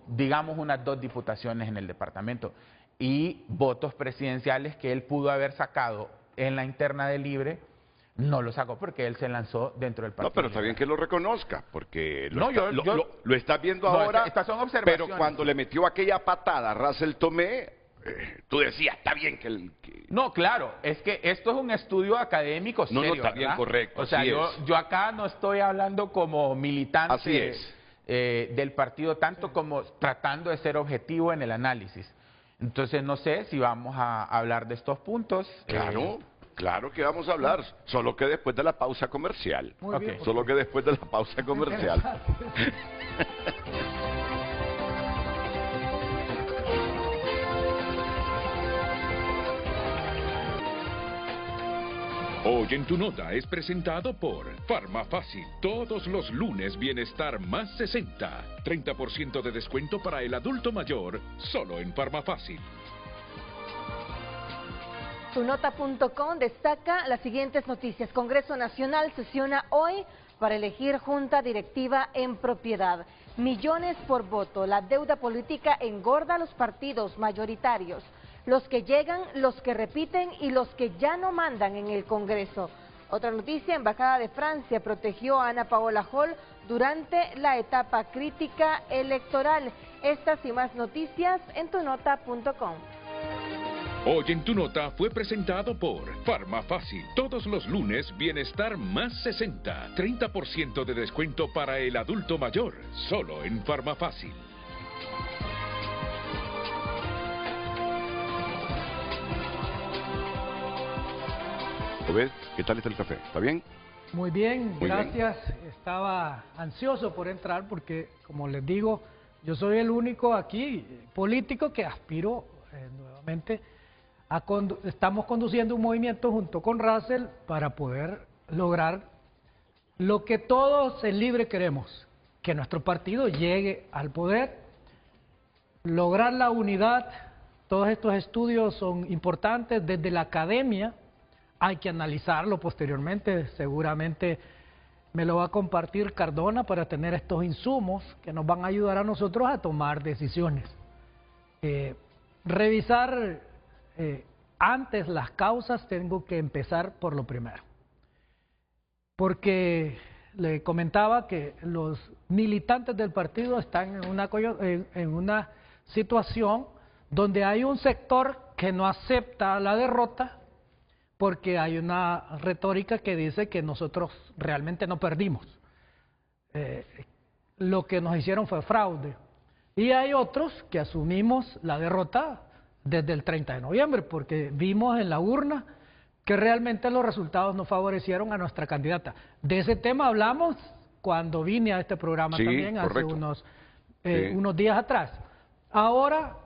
digamos, unas 2 diputaciones en el departamento y votos presidenciales que él pudo haber sacado en la interna de Libre. No lo sacó porque él se lanzó dentro del partido. No, pero está bien que lo reconozca, porque lo está viendo ahora. Estas son observaciones. Pero cuando le metió aquella patada a Russell Tomé, tú decías, está bien que... No, claro, es que esto es un estudio académico serio, No, está bien, ¿verdad? correcto. O sea, yo acá no estoy hablando como militante del partido, tanto como tratando de ser objetivo en el análisis. Entonces, no sé si vamos a hablar de estos puntos. Claro que vamos a hablar, solo que después de la pausa comercial. Muy bien, solo que después de la pausa comercial. Hoy en tu nota es presentado por Farmafácil. Todos los lunes Bienestar más 60. 30% de descuento para el adulto mayor, solo en Farmafácil. Tunota.com destaca las siguientes noticias. Congreso Nacional sesiona hoy para elegir junta directiva en propiedad. Millones por voto. La deuda política engorda a los partidos mayoritarios. Los que llegan, los que repiten y los que ya no mandan en el Congreso. Otra noticia, Embajada de Francia protegió a Ana Paola Hall durante la etapa crítica electoral. Estas y más noticias en tunota.com. Hoy en tu nota fue presentado por Farmafácil. Todos los lunes Bienestar más 60. 30% de descuento para el adulto mayor, solo en Farmafácil. Obed, ¿qué tal está el café? ¿Está bien? Muy bien, Muy gracias. Estaba ansioso por entrar porque, como les digo, yo soy el único aquí político que aspiro nuevamente estamos conduciendo un movimiento junto con Russell para poder lograr lo que todos en Libre queremos, que nuestro partido llegue al poder, lograr la unidad. Todos estos estudios son importantes desde la academia, hay que analizarlo posteriormente, seguramente me lo va a compartir Cardona para tener estos insumos que nos van a ayudar a nosotros a tomar decisiones. Revisar antes las causas, tengo que empezar por lo primero. Porque le comentaba que los militantes del partido están en una situación donde hay un sector que no acepta la derrota porque hay una retórica que dice que nosotros realmente no perdimos. Lo que nos hicieron fue fraude. Y hay otros que asumimos la derrota desde el 30 de noviembre, porque vimos en la urna que realmente los resultados no favorecieron a nuestra candidata. De ese tema hablamos cuando vine a este programa también, correcto. hace unos días atrás. Ahora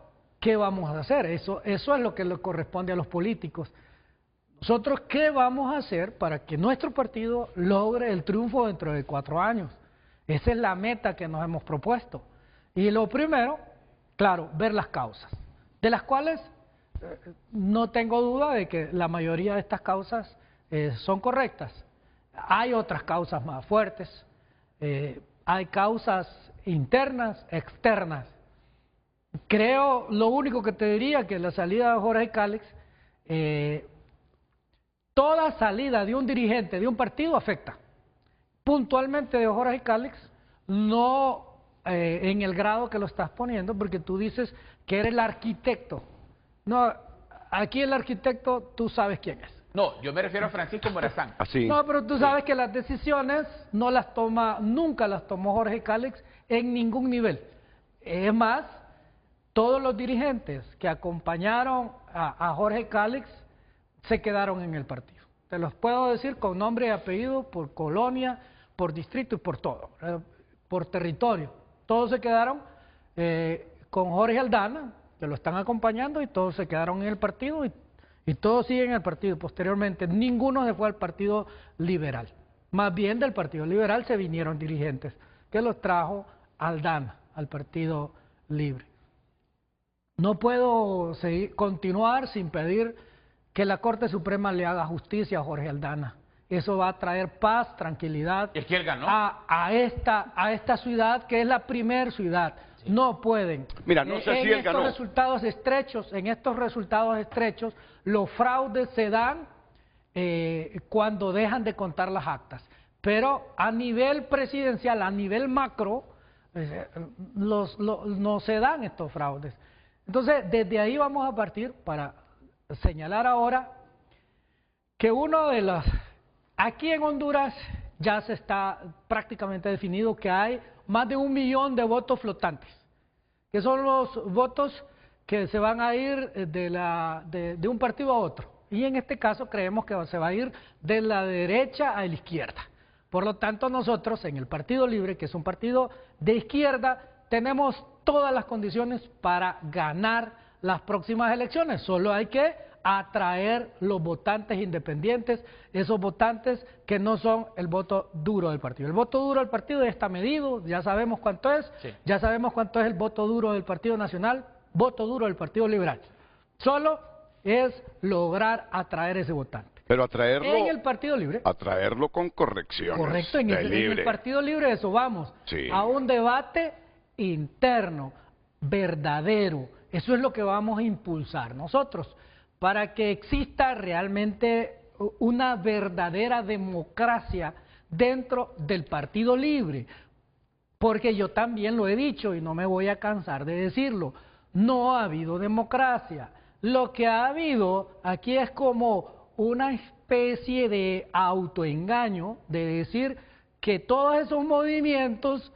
¿qué vamos a hacer? Eso es lo que le corresponde a los políticos. Nosotros, ¿qué vamos a hacer para que nuestro partido logre el triunfo dentro de 4 años? Esa es la meta que nos hemos propuesto. Y lo primero, claro, ver las causas, de las cuales no tengo duda de que la mayoría de estas causas son correctas. Hay otras causas más fuertes, hay causas internas, externas. Creo, lo único que te diría, que la salida de Jorge Cálix, toda salida de un dirigente de un partido afecta. Puntualmente de Jorge Cálix, no en el grado que lo estás poniendo, porque tú dices que eres el arquitecto. No, aquí el arquitecto tú sabes quién es. No, yo me refiero a Francisco Morazán. Así. No, pero tú sabes que las decisiones no las toma, nunca las tomó Jorge Cálix en ningún nivel. Es más, todos los dirigentes que acompañaron a Jorge Cálix se quedaron en el partido. Te los puedo decir con nombre y apellido, por colonia, por distrito y por todo, por territorio. Todos se quedaron con Jorge Aldana, que lo están acompañando, y todos se quedaron en el partido y todos siguen en el partido. Posteriormente, ninguno se fue al Partido Liberal. Más bien del Partido Liberal se vinieron dirigentes, que los trajo Aldana al Partido Libre. No puedo continuar sin pedir que la Corte Suprema le haga justicia a Jorge Aldana. Eso va a traer paz, tranquilidad Es que él ganó. a esta ciudad, que es la primer ciudad. Sí. No pueden. Mira, no sé si él ganó. En estos resultados estrechos, los fraudes se dan cuando dejan de contar las actas. Pero a nivel presidencial, a nivel macro, no se dan estos fraudes. Entonces, desde ahí vamos a partir para señalar ahora que uno de los... Aquí en Honduras ya se está prácticamente definido que hay más de 1 millón de votos flotantes, que son los votos que se van a ir de un partido a otro. Y en este caso creemos que se va a ir de la derecha a la izquierda. Por lo tanto, nosotros en el Partido Libre, que es un partido de izquierda, tenemos todas las condiciones para ganar las próximas elecciones. Solo hay que atraer los votantes independientes, esos votantes que no son el voto duro del partido. El voto duro del partido ya está medido, ya sabemos cuánto es, sí. Ya sabemos cuánto es el voto duro del Partido Nacional, voto duro del Partido Liberal. Solo es lograr atraer ese votante. Pero atraerlo en el Partido Libre. Atraerlo con correcciones. Correcto, en el Partido Libre eso vamos, sí. A un debate interno, verdadero. Eso es lo que vamos a impulsar nosotros, para que exista realmente una verdadera democracia dentro del Partido Libre. Porque yo también lo he dicho y no me voy a cansar de decirlo, no ha habido democracia. Lo que ha habido aquí es como una especie de autoengaño, de decir que todos esos movimientos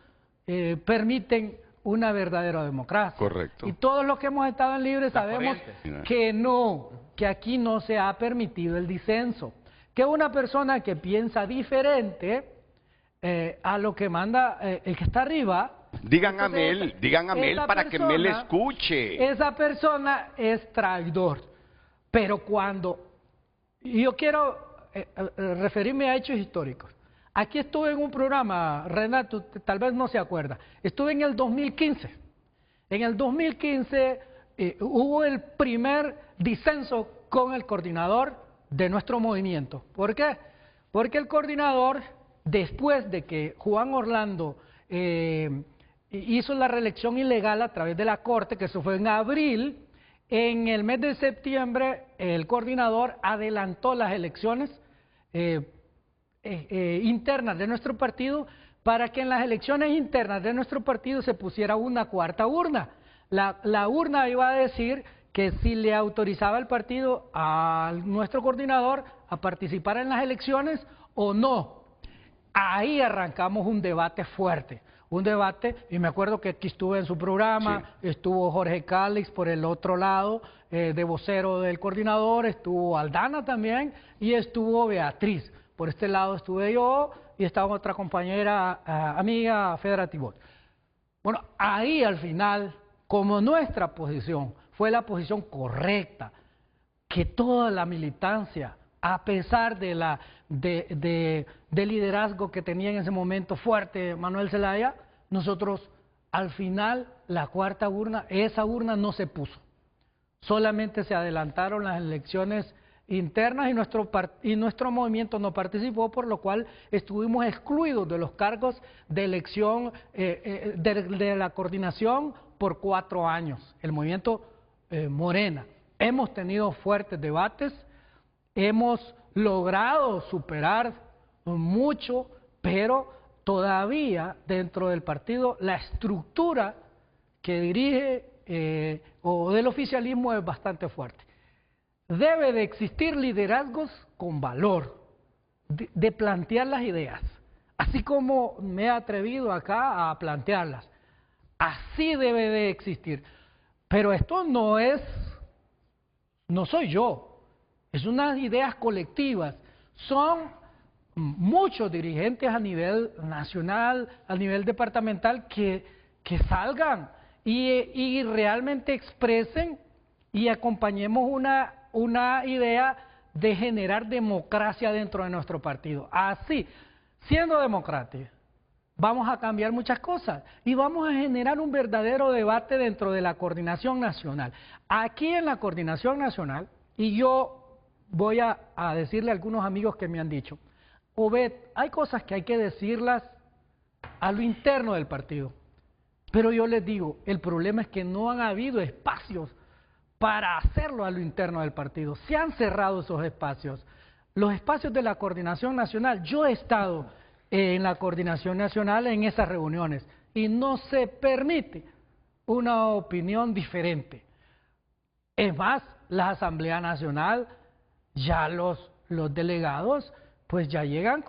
permiten una verdadera democracia. Correcto. Y todos los que hemos estado en Libre sabemos que no, que aquí no se ha permitido el disenso. Que una persona que piensa diferente a lo que manda el que está arriba... Digan a Mel para que Mel escuche. Esa persona es traidor. Pero cuando... Y yo quiero referirme a hechos históricos. Aquí estuve en un programa, Renato, tal vez no se acuerda, estuve en el 2015. En el 2015 hubo el primer disenso con el coordinador de nuestro movimiento. ¿Por qué? Porque el coordinador, después de que Juan Orlando hizo la reelección ilegal a través de la Corte, que eso fue en abril, en el mes de septiembre el coordinador adelantó las elecciones internas de nuestro partido para que en las elecciones internas de nuestro partido se pusiera una cuarta urna. La urna iba a decir que si le autorizaba el partido a nuestro coordinador a participar en las elecciones o no. Ahí arrancamos un debate fuerte, un debate, y me acuerdo que aquí estuve en su programa, sí. Estuvo Jorge Cálix por el otro lado, de vocero del coordinador, estuvo Aldana también, y estuvo Beatriz. Por este lado estuve yo, y estaba otra compañera, amiga, Fedra Tibot. Bueno, ahí al final, como nuestra posición fue la posición correcta, que toda la militancia, a pesar de del liderazgo que tenía en ese momento fuerte Manuel Zelaya, nosotros al final la cuarta urna, esa urna no se puso. Solamente se adelantaron las elecciones internas y nuestro movimiento no participó, por lo cual estuvimos excluidos de los cargos de elección de la coordinación por 4 años, el movimiento Morena. Hemos tenido fuertes debates, hemos logrado superar mucho, pero todavía dentro del partido la estructura que dirige o del oficialismo es bastante fuerte. Debe de existir liderazgos con valor, de plantear las ideas, así como me he atrevido acá a plantearlas. Así debe de existir. Pero esto no soy yo, es unas ideas colectivas. Son muchos dirigentes a nivel nacional, a nivel departamental, que salgan y realmente expresen y acompañemos una idea de generar democracia dentro de nuestro partido. Así, siendo democrática, vamos a cambiar muchas cosas y vamos a generar un verdadero debate dentro de la coordinación nacional. Aquí en la coordinación nacional, y yo voy a decirle a algunos amigos que me han dicho, Obed, hay cosas que hay que decirlas a lo interno del partido, pero yo les digo, el problema es que no han habido espacios para hacerlo a lo interno del partido. Se han cerrado esos espacios. Los espacios de la coordinación nacional, yo he estado en la coordinación nacional en esas reuniones y no se permite una opinión diferente. Es más, la Asamblea Nacional, ya los delegados, pues ya llegan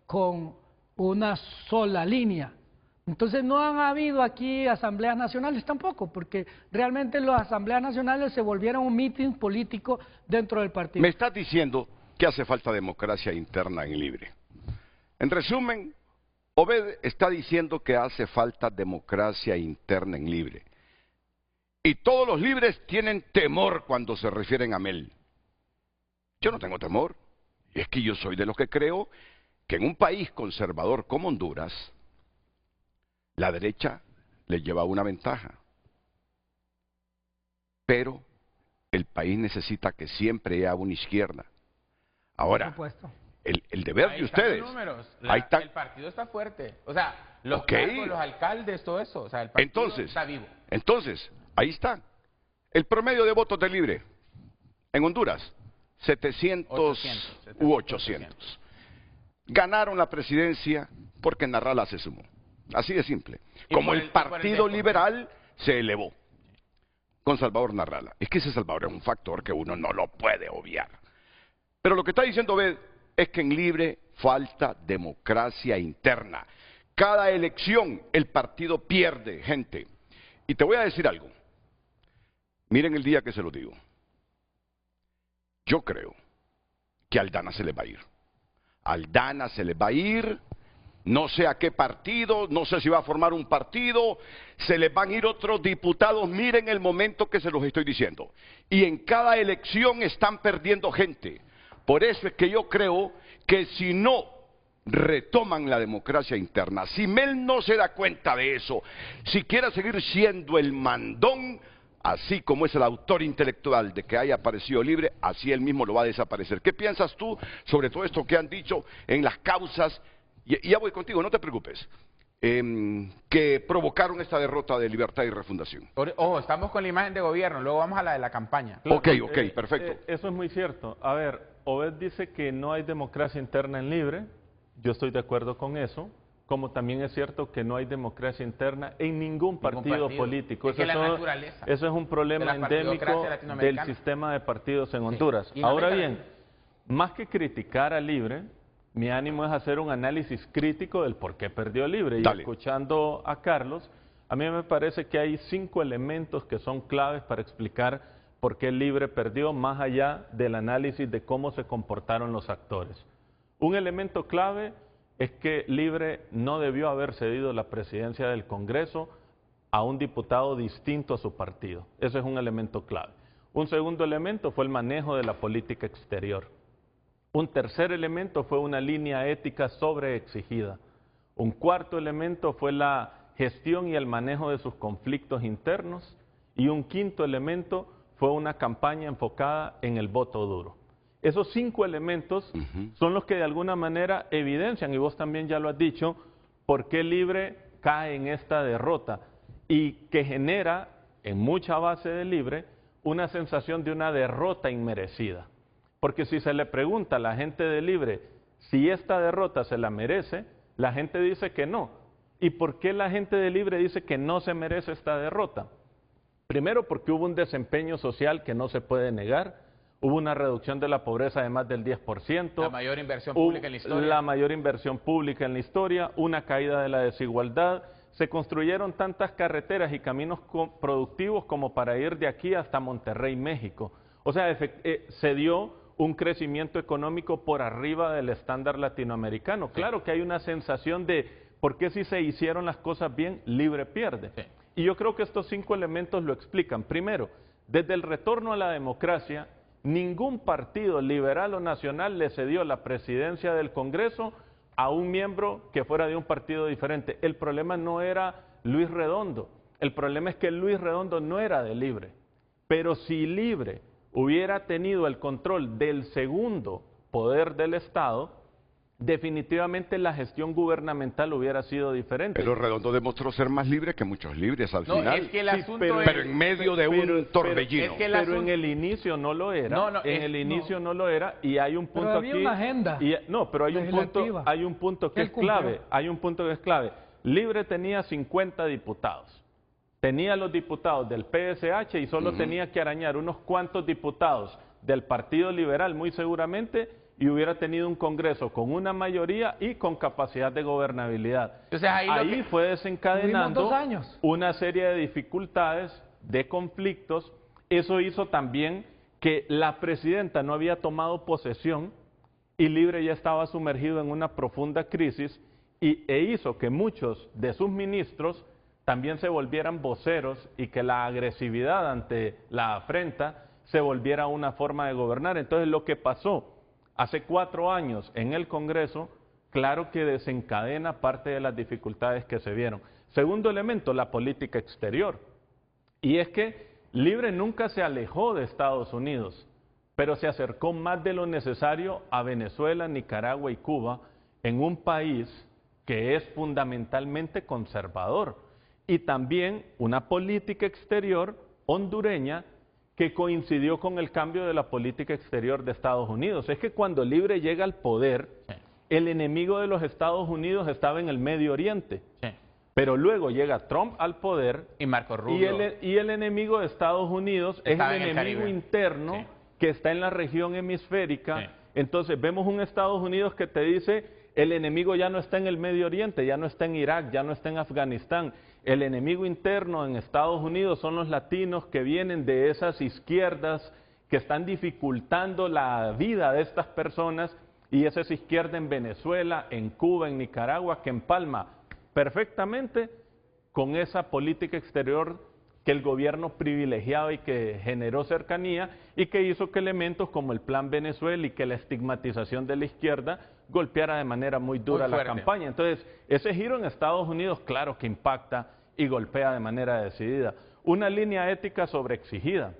con una sola línea. Entonces no han habido aquí asambleas nacionales tampoco, porque realmente las asambleas nacionales se volvieron un mitin político dentro del partido. Me estás diciendo que hace falta democracia interna en Libre. En resumen, Obed está diciendo que hace falta democracia interna en Libre. Y todos los libres tienen temor cuando se refieren a Mel. Yo no tengo temor. Y es que yo soy de los que creo que en un país conservador como Honduras, la derecha le lleva una ventaja. Pero el país necesita que siempre haya una izquierda. Ahora, el deber de ustedes... Ahí está. El partido está fuerte. O sea, los cargos, los alcaldes, todo eso. O sea, el partido está vivo. Entonces, ahí está. El promedio de votos de Libre en Honduras, 700 u 800. Ganaron la presidencia porque Narrala se sumó. Así de simple. Como el Partido Liberal se elevó con Salvador Narrala. Es que ese Salvador es un factor que uno no lo puede obviar. Pero lo que está diciendo Obed es que en Libre falta democracia interna. Cada elección el partido pierde gente. Y te voy a decir algo. Miren el día que se lo digo. Yo creo que a Aldana se le va a ir. Aldana se le va a ir. No sé a qué partido, no sé si va a formar un partido, se les van a ir otros diputados, miren el momento que se los estoy diciendo. Y en cada elección están perdiendo gente. Por eso es que yo creo que si no retoman la democracia interna, si Mel no se da cuenta de eso, si quiere seguir siendo el mandón, así como es el autor intelectual de que haya aparecido Libre, así él mismo lo va a desaparecer. ¿Qué piensas tú sobre todo esto que han dicho en las causas? Y ya voy contigo, no te preocupes, que provocaron esta derrota de Libertad y Refundación. Ojo, estamos con la imagen de gobierno, luego vamos a la de la campaña. Ok, perfecto. Eso es muy cierto. A ver, Obed dice que no hay democracia interna en Libre, yo estoy de acuerdo con eso, como también es cierto que no hay democracia interna en ningún partido político. Eso es un problema endémico del sistema de partidos en Honduras. Ahora bien, más que criticar a Libre, mi ánimo es hacer un análisis crítico del por qué perdió Libre. Y escuchando a Carlos, a mí me parece que hay 5 elementos que son claves para explicar por qué Libre perdió, más allá del análisis de cómo se comportaron los actores. Un elemento clave es que Libre no debió haber cedido la presidencia del Congreso a un diputado distinto a su partido. Ese es un elemento clave. Un segundo elemento fue el manejo de la política exterior. Un tercer elemento fue una línea ética sobreexigida. Un cuarto elemento fue la gestión y el manejo de sus conflictos internos. Y un quinto elemento fue una campaña enfocada en el voto duro. Esos 5 elementos son los que de alguna manera evidencian, y vos también ya lo has dicho, por qué Libre cae en esta derrota y que genera en mucha base de Libre una sensación de una derrota inmerecida. Porque si se le pregunta a la gente de Libre si esta derrota se la merece, la gente dice que no. ¿Y por qué la gente de Libre dice que no se merece esta derrota? Primero, porque hubo un desempeño social que no se puede negar. Hubo una reducción de la pobreza de más del 10%. La mayor inversión pública en la historia. La mayor inversión pública en la historia, una caída de la desigualdad. Se construyeron tantas carreteras y caminos productivos como para ir de aquí hasta Monterrey, México. O sea, se dio un crecimiento económico por arriba del estándar latinoamericano. Sí. Claro que hay una sensación de por qué si se hicieron las cosas bien, Libre pierde. Sí. Y yo creo que estos 5 elementos lo explican. Primero, desde el retorno a la democracia, ningún partido liberal o nacional le cedió la presidencia del Congreso a un miembro que fuera de un partido diferente. El problema no era Luis Redondo, el problema es que Luis Redondo no era de Libre. Pero si Libre hubiera tenido el control del segundo poder del Estado, definitivamente la gestión gubernamental hubiera sido diferente. Pero Redondo demostró ser más libre que muchos libres al final. Es que el asunto pero en medio de un torbellino. Pero en el inicio no lo era. En el inicio no lo era, y hay un punto pero había aquí. Una agenda pero hay un punto que es clave. Hay un punto que es clave. Libre tenía 50 diputados. Tenía los diputados del PSH y solo tenía que arañar unos cuantos diputados del Partido Liberal, muy seguramente, y hubiera tenido un Congreso con una mayoría y con capacidad de gobernabilidad. Entonces ahí fue desencadenando una serie de dificultades, de conflictos. Eso hizo también que la presidenta no había tomado posesión y Libre ya estaba sumergido en una profunda crisis e hizo que muchos de sus ministros también se volvieran voceros y que la agresividad ante la afrenta se volviera una forma de gobernar. Entonces lo que pasó hace 4 años en el Congreso, claro que desencadena parte de las dificultades que se vieron. Segundo elemento, la política exterior. Y es que Libre nunca se alejó de Estados Unidos, pero se acercó más de lo necesario a Venezuela, Nicaragua y Cuba, en un país que es fundamentalmente conservador. Y también una política exterior hondureña que coincidió con el cambio de la política exterior de Estados Unidos. Es que cuando Libre llega al poder, el enemigo de los Estados Unidos estaba en el Medio Oriente. Pero luego llega Trump al poder y Marco Rubio. Y el enemigo de Estados Unidos es el enemigo interno que está en la región hemisférica. Entonces vemos un Estados Unidos que te dice, el enemigo ya no está en el Medio Oriente, ya no está en Irak, ya no está en Afganistán. El enemigo interno en Estados Unidos son los latinos que vienen de esas izquierdas que están dificultando la vida de estas personas, y esa es izquierda en Venezuela, en Cuba, en Nicaragua, que empalma perfectamente con esa política exterior que el gobierno privilegiaba y que generó cercanía y que hizo que elementos como el Plan Venezuela y que la estigmatización de la izquierda golpeara de manera muy dura la campaña. Entonces, ese giro en Estados Unidos, claro que impacta y golpea de manera decidida. Una línea ética sobreexigida.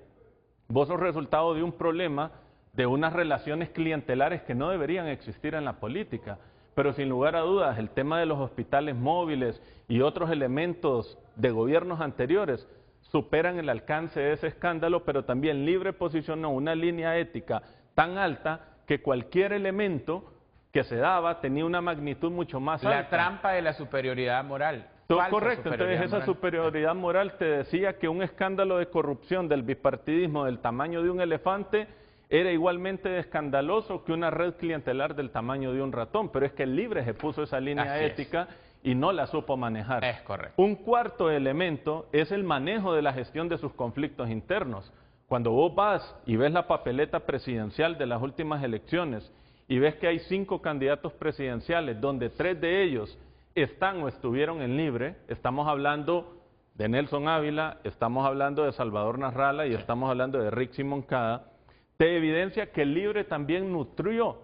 Vos sos resultado de un problema de unas relaciones clientelares que no deberían existir en la política. Pero sin lugar a dudas, el tema de los hospitales móviles y otros elementos de gobiernos anteriores superan el alcance de ese escándalo, pero también Libre posicionó una línea ética tan alta que cualquier elemento que se daba tenía una magnitud mucho más alta. La trampa de la superioridad moral. Correcto, entonces esa superioridad moral te decía que un escándalo de corrupción del bipartidismo del tamaño de un elefante era igualmente escandaloso que una red clientelar del tamaño de un ratón, pero es que el Libre se puso esa línea ética y no la supo manejar. Es correcto. Un cuarto elemento es el manejo de la gestión de sus conflictos internos. Cuando vos vas y ves la papeleta presidencial de las últimas elecciones y ves que hay 5 candidatos presidenciales donde 3 de ellos están o estuvieron en Libre, estamos hablando de Nelson Ávila, estamos hablando de Salvador Narrala y estamos hablando de Rixi Moncada, te evidencia que Libre también nutrió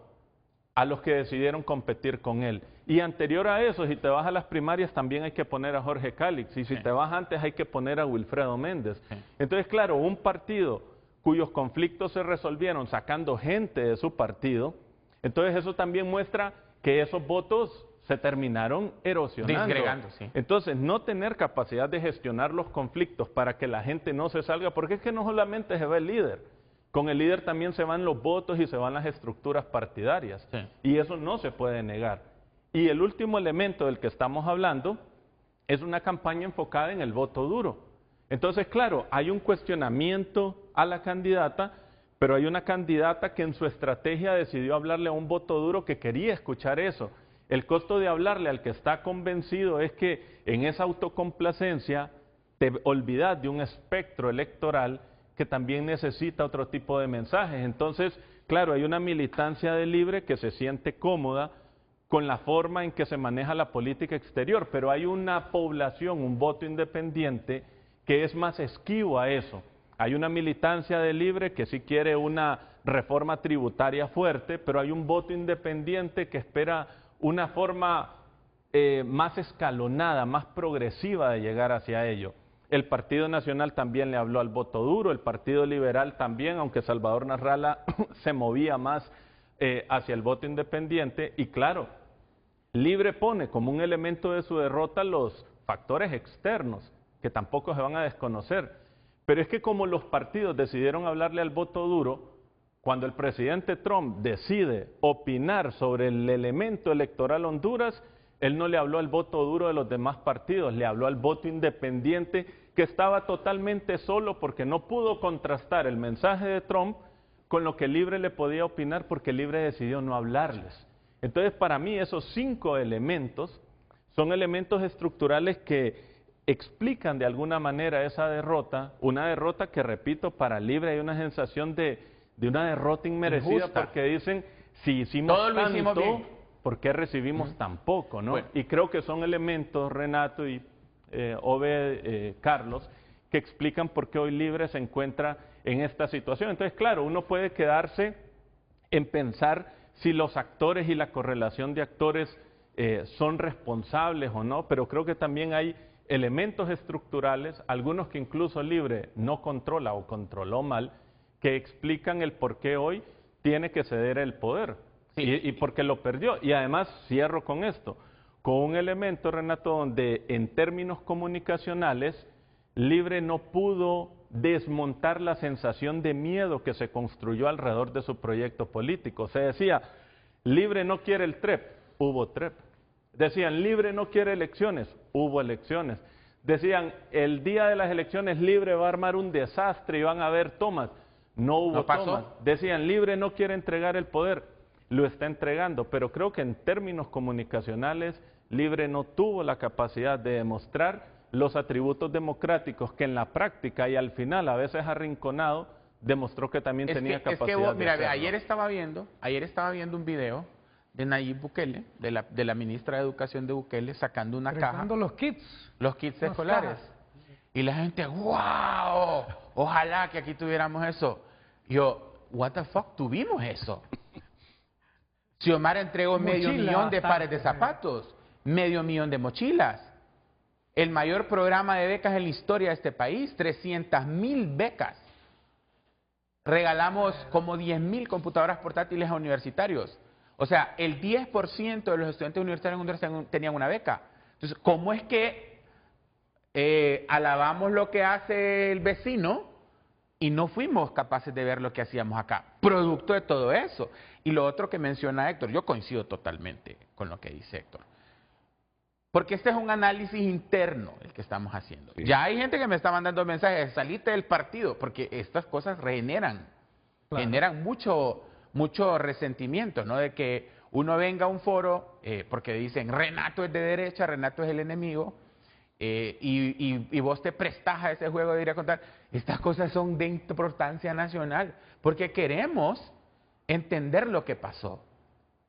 a los que decidieron competir con él. Y anterior a eso, si te vas a las primarias, también hay que poner a Jorge Cálix, y si te vas antes hay que poner a Wilfredo Méndez. Entonces, claro, un partido cuyos conflictos se resolvieron sacando gente de su partido, entonces eso también muestra que esos votos se terminaron erosionando. Disgregando, sí. Entonces, no tener capacidad de gestionar los conflictos para que la gente no se salga, porque es que no solamente se va el líder, con el líder también se van los votos y se van las estructuras partidarias, sí. Y eso no se puede negar. Y el último elemento del que estamos hablando es una campaña enfocada en el voto duro. Entonces, claro, hay un cuestionamiento a la candidata, pero hay una candidata que en su estrategia decidió hablarle a un voto duro que quería escuchar eso. El costo de hablarle al que está convencido es que en esa autocomplacencia te olvidas de un espectro electoral que también necesita otro tipo de mensajes. Entonces, claro, hay una militancia de Libre que se siente cómoda con la forma en que se maneja la política exterior, pero hay una población, un voto independiente que es más esquivo a eso. Hay una militancia de Libre que sí quiere una reforma tributaria fuerte, pero hay un voto independiente que espera una forma más escalonada, más progresiva de llegar hacia ello. El Partido Nacional también le habló al voto duro, el Partido Liberal también, aunque Salvador Narrala se movía más hacia el voto independiente, y claro, Libre pone como un elemento de su derrota los factores externos, que tampoco se van a desconocer. Pero es que como los partidos decidieron hablarle al voto duro, cuando el presidente Trump decide opinar sobre el elemento electoral Honduras, él no le habló al voto duro de los demás partidos, le habló al voto independiente que estaba totalmente solo porque no pudo contrastar el mensaje de Trump con lo que Libre le podía opinar porque Libre decidió no hablarles. Entonces, para mí, esos 5 elementos son elementos estructurales que explican de alguna manera esa derrota, una derrota que, repito, para Libre hay una sensación de una derrota inmerecida. Injusta. Porque dicen, si hicimos todo lo tanto, hicimos bien, ¿por qué recibimos tan poco? ¿No? Bueno. Y creo que son elementos, Renato y Carlos, que explican por qué hoy Libre se encuentra en esta situación. Entonces, claro, uno puede quedarse en pensar si los actores y la correlación de actores son responsables o no, pero creo que también hay elementos estructurales, algunos que incluso Libre no controla o controló mal, que explican el por qué hoy tiene que ceder el poder, sí. y por qué lo perdió. Y además, cierro con esto, con un elemento, Renato, donde en términos comunicacionales, Libre no pudo desmontar la sensación de miedo que se construyó alrededor de su proyecto político. Se decía, Libre no quiere el TREP, hubo TREP. Decían, Libre no quiere elecciones, hubo elecciones. Decían, el día de las elecciones Libre va a armar un desastre y van a haber tomas. No hubo tomas. Decían, Libre no quiere entregar el poder, lo está entregando. Pero creo que en términos comunicacionales, Libre no tuvo la capacidad de demostrar los atributos democráticos que en la práctica y al final, a veces arrinconado, demostró que también tenía capacidad de mira, hacerlo. ayer estaba viendo un video de Nayib Bukele, de la ministra de Educación de Bukele, sacando una caja. los kits. Los kits escolares. Y la gente, ¡wow! Ojalá que aquí tuviéramos eso. Yo, what the fuck, tuvimos eso. Xiomara entregó medio millón de pares de zapatos, medio millón de mochilas. El mayor programa de becas en la historia de este país, 300,000 becas. Regalamos como 10,000 computadoras portátiles a universitarios. O sea, el 10% de los estudiantes universitarios en Honduras tenían una beca. Entonces, ¿cómo es que alabamos lo que hace el vecino y no fuimos capaces de ver lo que hacíamos acá? Producto de todo eso. Y lo otro que menciona Héctor, yo coincido totalmente con lo que dice Héctor. Porque este es un análisis interno el que estamos haciendo. Sí. Ya hay gente que me está mandando mensajes, salite del partido, porque estas cosas generan mucho resentimiento, ¿no? De que uno venga a un foro, porque dicen, Renato es de derecha, Renato es el enemigo, y vos te prestás a ese juego de ir a contar. Estas cosas son de importancia nacional, porque queremos entender lo que pasó.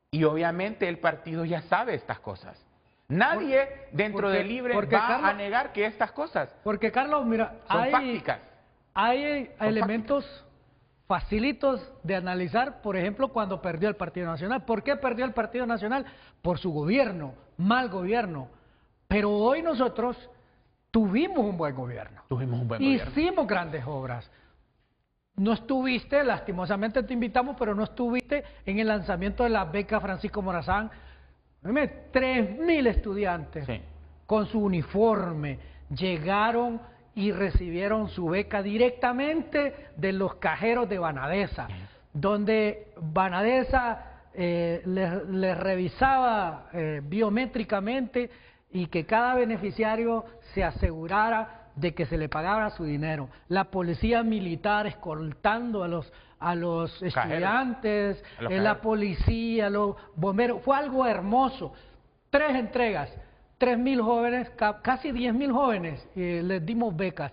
Y obviamente el partido ya sabe estas cosas. Nadie dentro de Libre va Carlos, a negar que estas cosas porque Carlos, mira, son fácticas. Hay elementos facilitos de analizar, por ejemplo, cuando perdió el Partido Nacional. ¿Por qué perdió el Partido Nacional? Por su gobierno, mal gobierno. Pero hoy nosotros tuvimos un buen gobierno. Hicimos grandes obras. No estuviste, lastimosamente te invitamos, pero no estuviste en el lanzamiento de la beca Francisco Morazán. 3.000 estudiantes con su uniforme llegaron y recibieron su beca directamente de los cajeros de Banadesa, donde Banadesa les revisaba biométricamente y que cada beneficiario se asegurara de que se le pagara su dinero. La policía militar escoltando a los estudiantes, la policía, los bomberos, fue algo hermoso. 3 entregas, 3.000 jóvenes, casi 10.000 jóvenes, les dimos becas.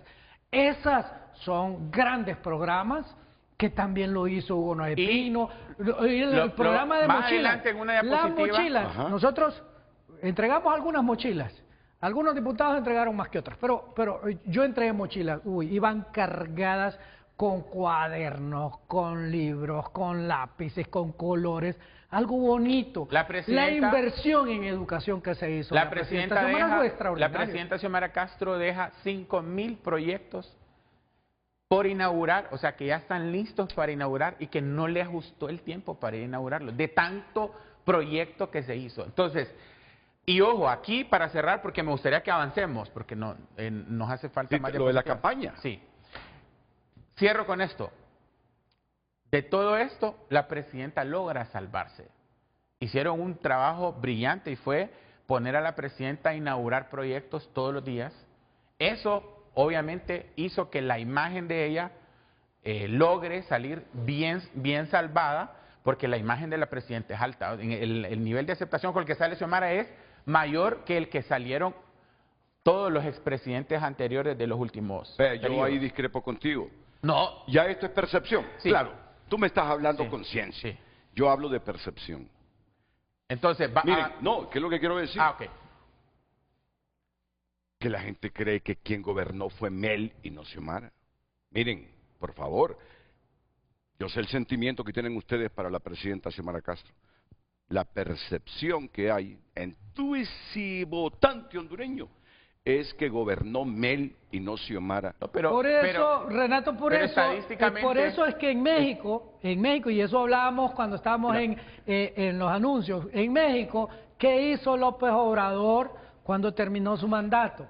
Esas son grandes programas que también lo hizo Hugo Noé Pino. El programa de mochilas, las mochilas, nosotros entregamos algunas mochilas. Algunos diputados entregaron más que otros, pero yo entregué mochilas, iban cargadas con cuadernos, con libros, con lápices, con colores, algo bonito. La inversión en educación que se hizo. La presidenta Xiomara Castro deja 5.000 proyectos por inaugurar, o sea que ya están listos para inaugurar y que no le ajustó el tiempo para inaugurarlos, de tanto proyecto que se hizo. Entonces, y ojo, aquí para cerrar, porque me gustaría que avancemos, porque nos hace falta más lo de la campaña. Sí. Cierro con esto. De todo esto, la presidenta logra salvarse. Hicieron un trabajo brillante y fue poner a la presidenta a inaugurar proyectos todos los días. Eso, obviamente, hizo que la imagen de ella logre salir bien salvada, porque la imagen de la presidenta es alta. El nivel de aceptación con el que sale Xiomara es mayor que el que salieron todos los expresidentes anteriores de los últimos yo ahí discrepo contigo. No. Ya esto es percepción. Sí. Claro, tú me estás hablando con ciencia. Sí. Yo hablo de percepción. Entonces, miren, ¿qué es lo que quiero decir? Ok. Que la gente cree que quien gobernó fue Mel y no Xiomara. Miren, por favor, yo sé el sentimiento que tienen ustedes para la presidenta Xiomara Castro. La percepción que hay en todo ese votante hondureño es que gobernó Mel y no Xiomara. No, Renato, por eso es que en México, y eso hablábamos cuando estábamos en los anuncios, en México, ¿qué hizo López Obrador cuando terminó su mandato?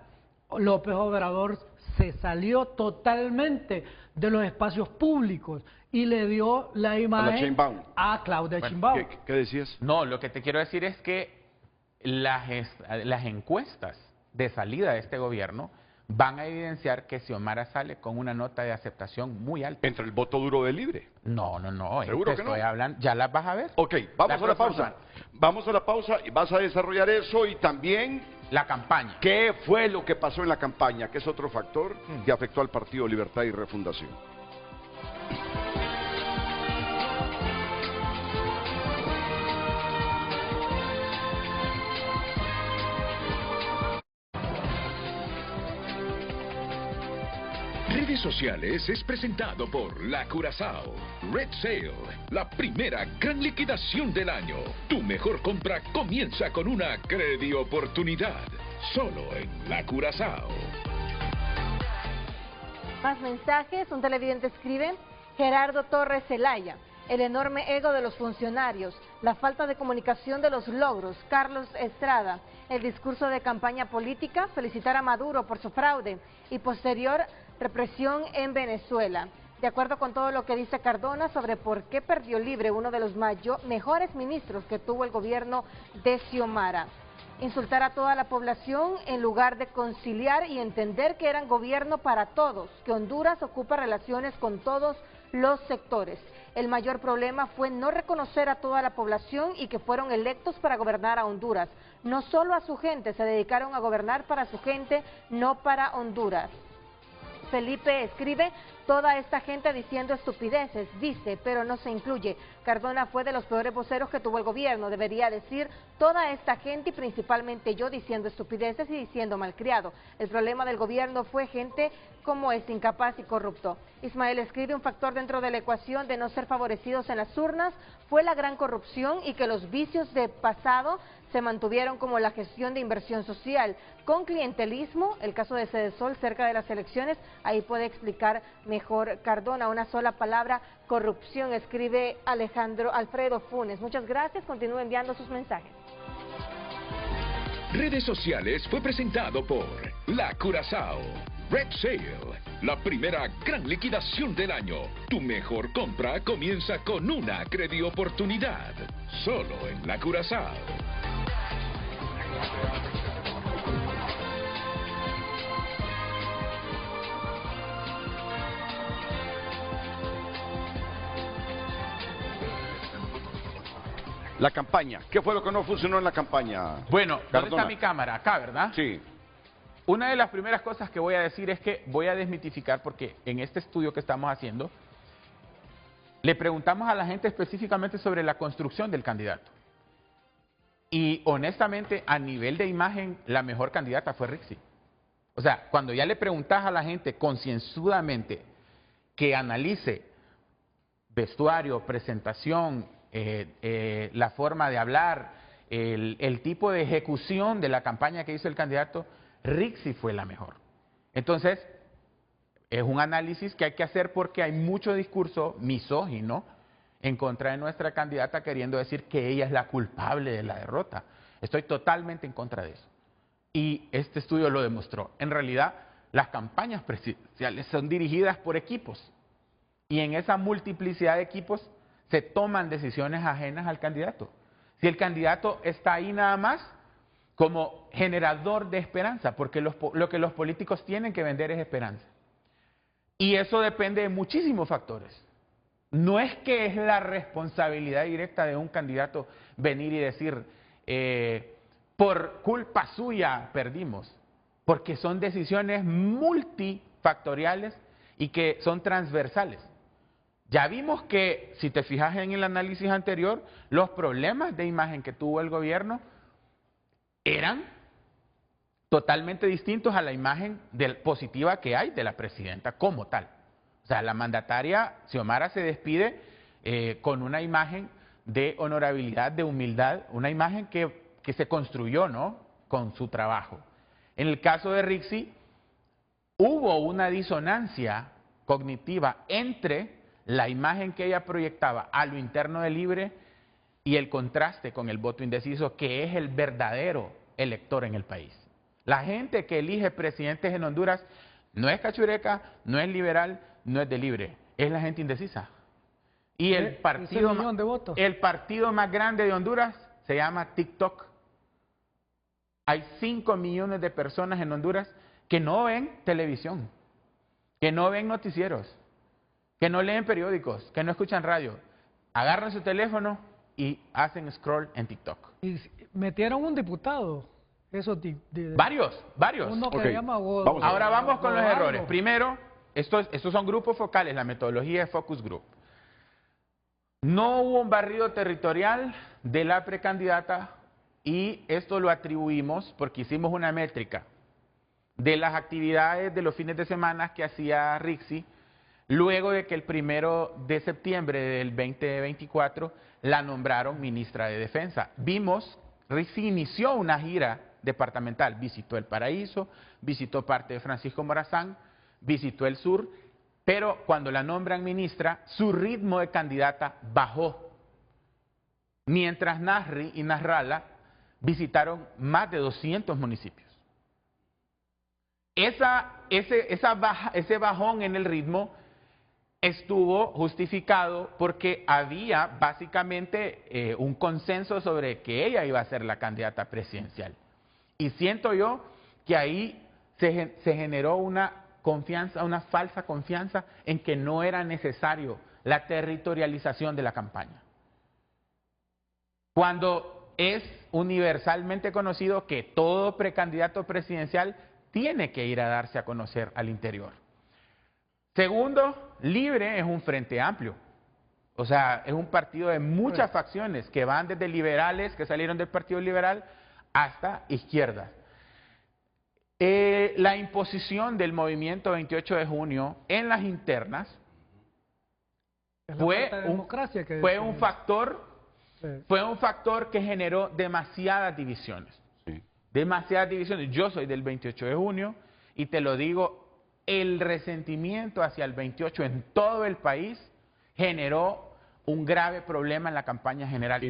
López Obrador se salió totalmente de los espacios públicos y le dio la imagen a Claudia Sheinbaum. ¿Qué decías? No, lo que te quiero decir es que las encuestas de salida de este gobierno van a evidenciar que Xiomara sale con una nota de aceptación muy alta. ¿Entre el voto duro de Libre? No. ¿Seguro que no? Hablando, ya las vas a ver. Ok, vamos a la pausa. Vamos a la pausa y vas a desarrollar eso y también la campaña. ¿Qué fue lo que pasó en la campaña? Que es otro factor que afectó al Partido Libertad y Refundación. Redes sociales es presentado por La Curazao. Red Sale, la primera gran liquidación del año. Tu mejor compra comienza con una credioportunidad. Solo en La Curazao. Más mensajes. Un televidente escribe: Gerardo Torres Zelaya. El enorme ego de los funcionarios, la falta de comunicación de los logros. Carlos Estrada, el discurso de campaña política, felicitar a Maduro por su fraude y posterior represión en Venezuela. De acuerdo con todo lo que dice Cardona sobre por qué perdió Libre, uno de los mejores ministros que tuvo el gobierno de Xiomara. Insultar a toda la población en lugar de conciliar y entender que eran gobierno para todos, que Honduras ocupa relaciones con todos los sectores. El mayor problema fue no reconocer a toda la población y que fueron electos para gobernar a Honduras. No solo a su gente, se dedicaron a gobernar para su gente, no para Honduras. Felipe escribe: Toda esta gente diciendo estupideces, dice, pero no se incluye. Cardona fue de los peores voceros que tuvo el gobierno. Debería decir toda esta gente y principalmente yo diciendo estupideces y diciendo malcriado. El problema del gobierno fue gente como es incapaz y corrupto. Ismael escribe: un factor dentro de la ecuación de no ser favorecidos en las urnas fue la gran corrupción y que los vicios de pasado se mantuvieron, como la gestión de inversión social con clientelismo, el caso de Sedesol cerca de las elecciones. Ahí puede explicar mejor Cardona. Una sola palabra: corrupción, escribe Alfredo Funes. Muchas gracias, continúe enviando sus mensajes. Redes sociales fue presentado por La Curazao. Red Sale, la primera gran liquidación del año. Tu mejor compra comienza con una credioportunidad. Solo en La Curazao. La campaña. ¿Qué fue lo que no funcionó en la campaña? Bueno, ¿dónde Cardona? está mi cámara? Acá, ¿verdad? Sí. Una de las primeras cosas que voy a decir es que voy a desmitificar, porque en este estudio que estamos haciendo, le preguntamos a la gente específicamente sobre la construcción del candidato. Y honestamente, a nivel de imagen, la mejor candidata fue Rixi. O sea, cuando ya le preguntas a la gente concienzudamente que analice vestuario, presentación, la forma de hablar, el tipo de ejecución de la campaña que hizo el candidato, Rixi fue la mejor. Entonces, es un análisis que hay que hacer porque hay mucho discurso misógino en contra de nuestra candidata, queriendo decir que ella es la culpable de la derrota. Estoy totalmente en contra de eso. Y este estudio lo demostró. En realidad, las campañas presidenciales son dirigidas por equipos. Y en esa multiplicidad de equipos se toman decisiones ajenas al candidato. Si el candidato está ahí nada más como generador de esperanza, porque lo que los políticos tienen que vender es esperanza. Y eso depende de muchísimos factores. No es que es la responsabilidad directa de un candidato venir y decir, por culpa suya perdimos, porque son decisiones multifactoriales y que son transversales. Ya vimos que, si te fijas en el análisis anterior, los problemas de imagen que tuvo el gobierno eran totalmente distintos a la imagen positiva que hay de la presidenta como tal. O sea, la mandataria Xiomara se despide con una imagen de honorabilidad, de humildad, una imagen que se construyó, ¿no?, con su trabajo. En el caso de Rixi, hubo una disonancia cognitiva entre la imagen que ella proyectaba a lo interno de Libre y el contraste con el voto indeciso, que es el verdadero elector en el país. La gente que elige presidentes en Honduras no es cachureca, no es liberal, no es de Libre, es la gente indecisa. Y el partido más grande de Honduras se llama TikTok. Hay 5 millones de personas en Honduras que no ven televisión, que no ven noticieros, que no leen periódicos, que no escuchan radio. Agarran su teléfono y hacen scroll en TikTok. Y metieron un diputado. Eso varios. Uno que llama Ahora vamos con los errores. Primero, estos son grupos focales, la metodología de focus group. No hubo un barrido territorial de la precandidata y esto lo atribuimos porque hicimos una métrica de las actividades de los fines de semana que hacía Rixi luego de que el 1 de septiembre del 2024 la nombraron ministra de Defensa. Vimos, Rixi inició una gira departamental, visitó El Paraíso, visitó parte de Francisco Morazán, visitó el sur, pero cuando la nombran ministra, su ritmo de candidata bajó. Mientras Nasri y Nasralla visitaron más de 200 municipios. Ese bajón en el ritmo estuvo justificado porque había básicamente un consenso sobre que ella iba a ser la candidata presidencial. Y siento yo que ahí se generó una confianza, una falsa confianza en que no era necesario la territorialización de la campaña. Cuando es universalmente conocido que todo precandidato presidencial tiene que ir a darse a conocer al interior. Segundo, Libre es un frente amplio. O sea, es un partido de muchas facciones que van desde liberales, que salieron del Partido Liberal, hasta izquierdas. La imposición del movimiento 28 de junio en las internas fue un factor que generó demasiadas divisiones. Sí. Demasiadas divisiones. Yo soy del 28 de junio y te lo digo, el resentimiento hacia el 28 en todo el país generó un grave problema en la campaña general.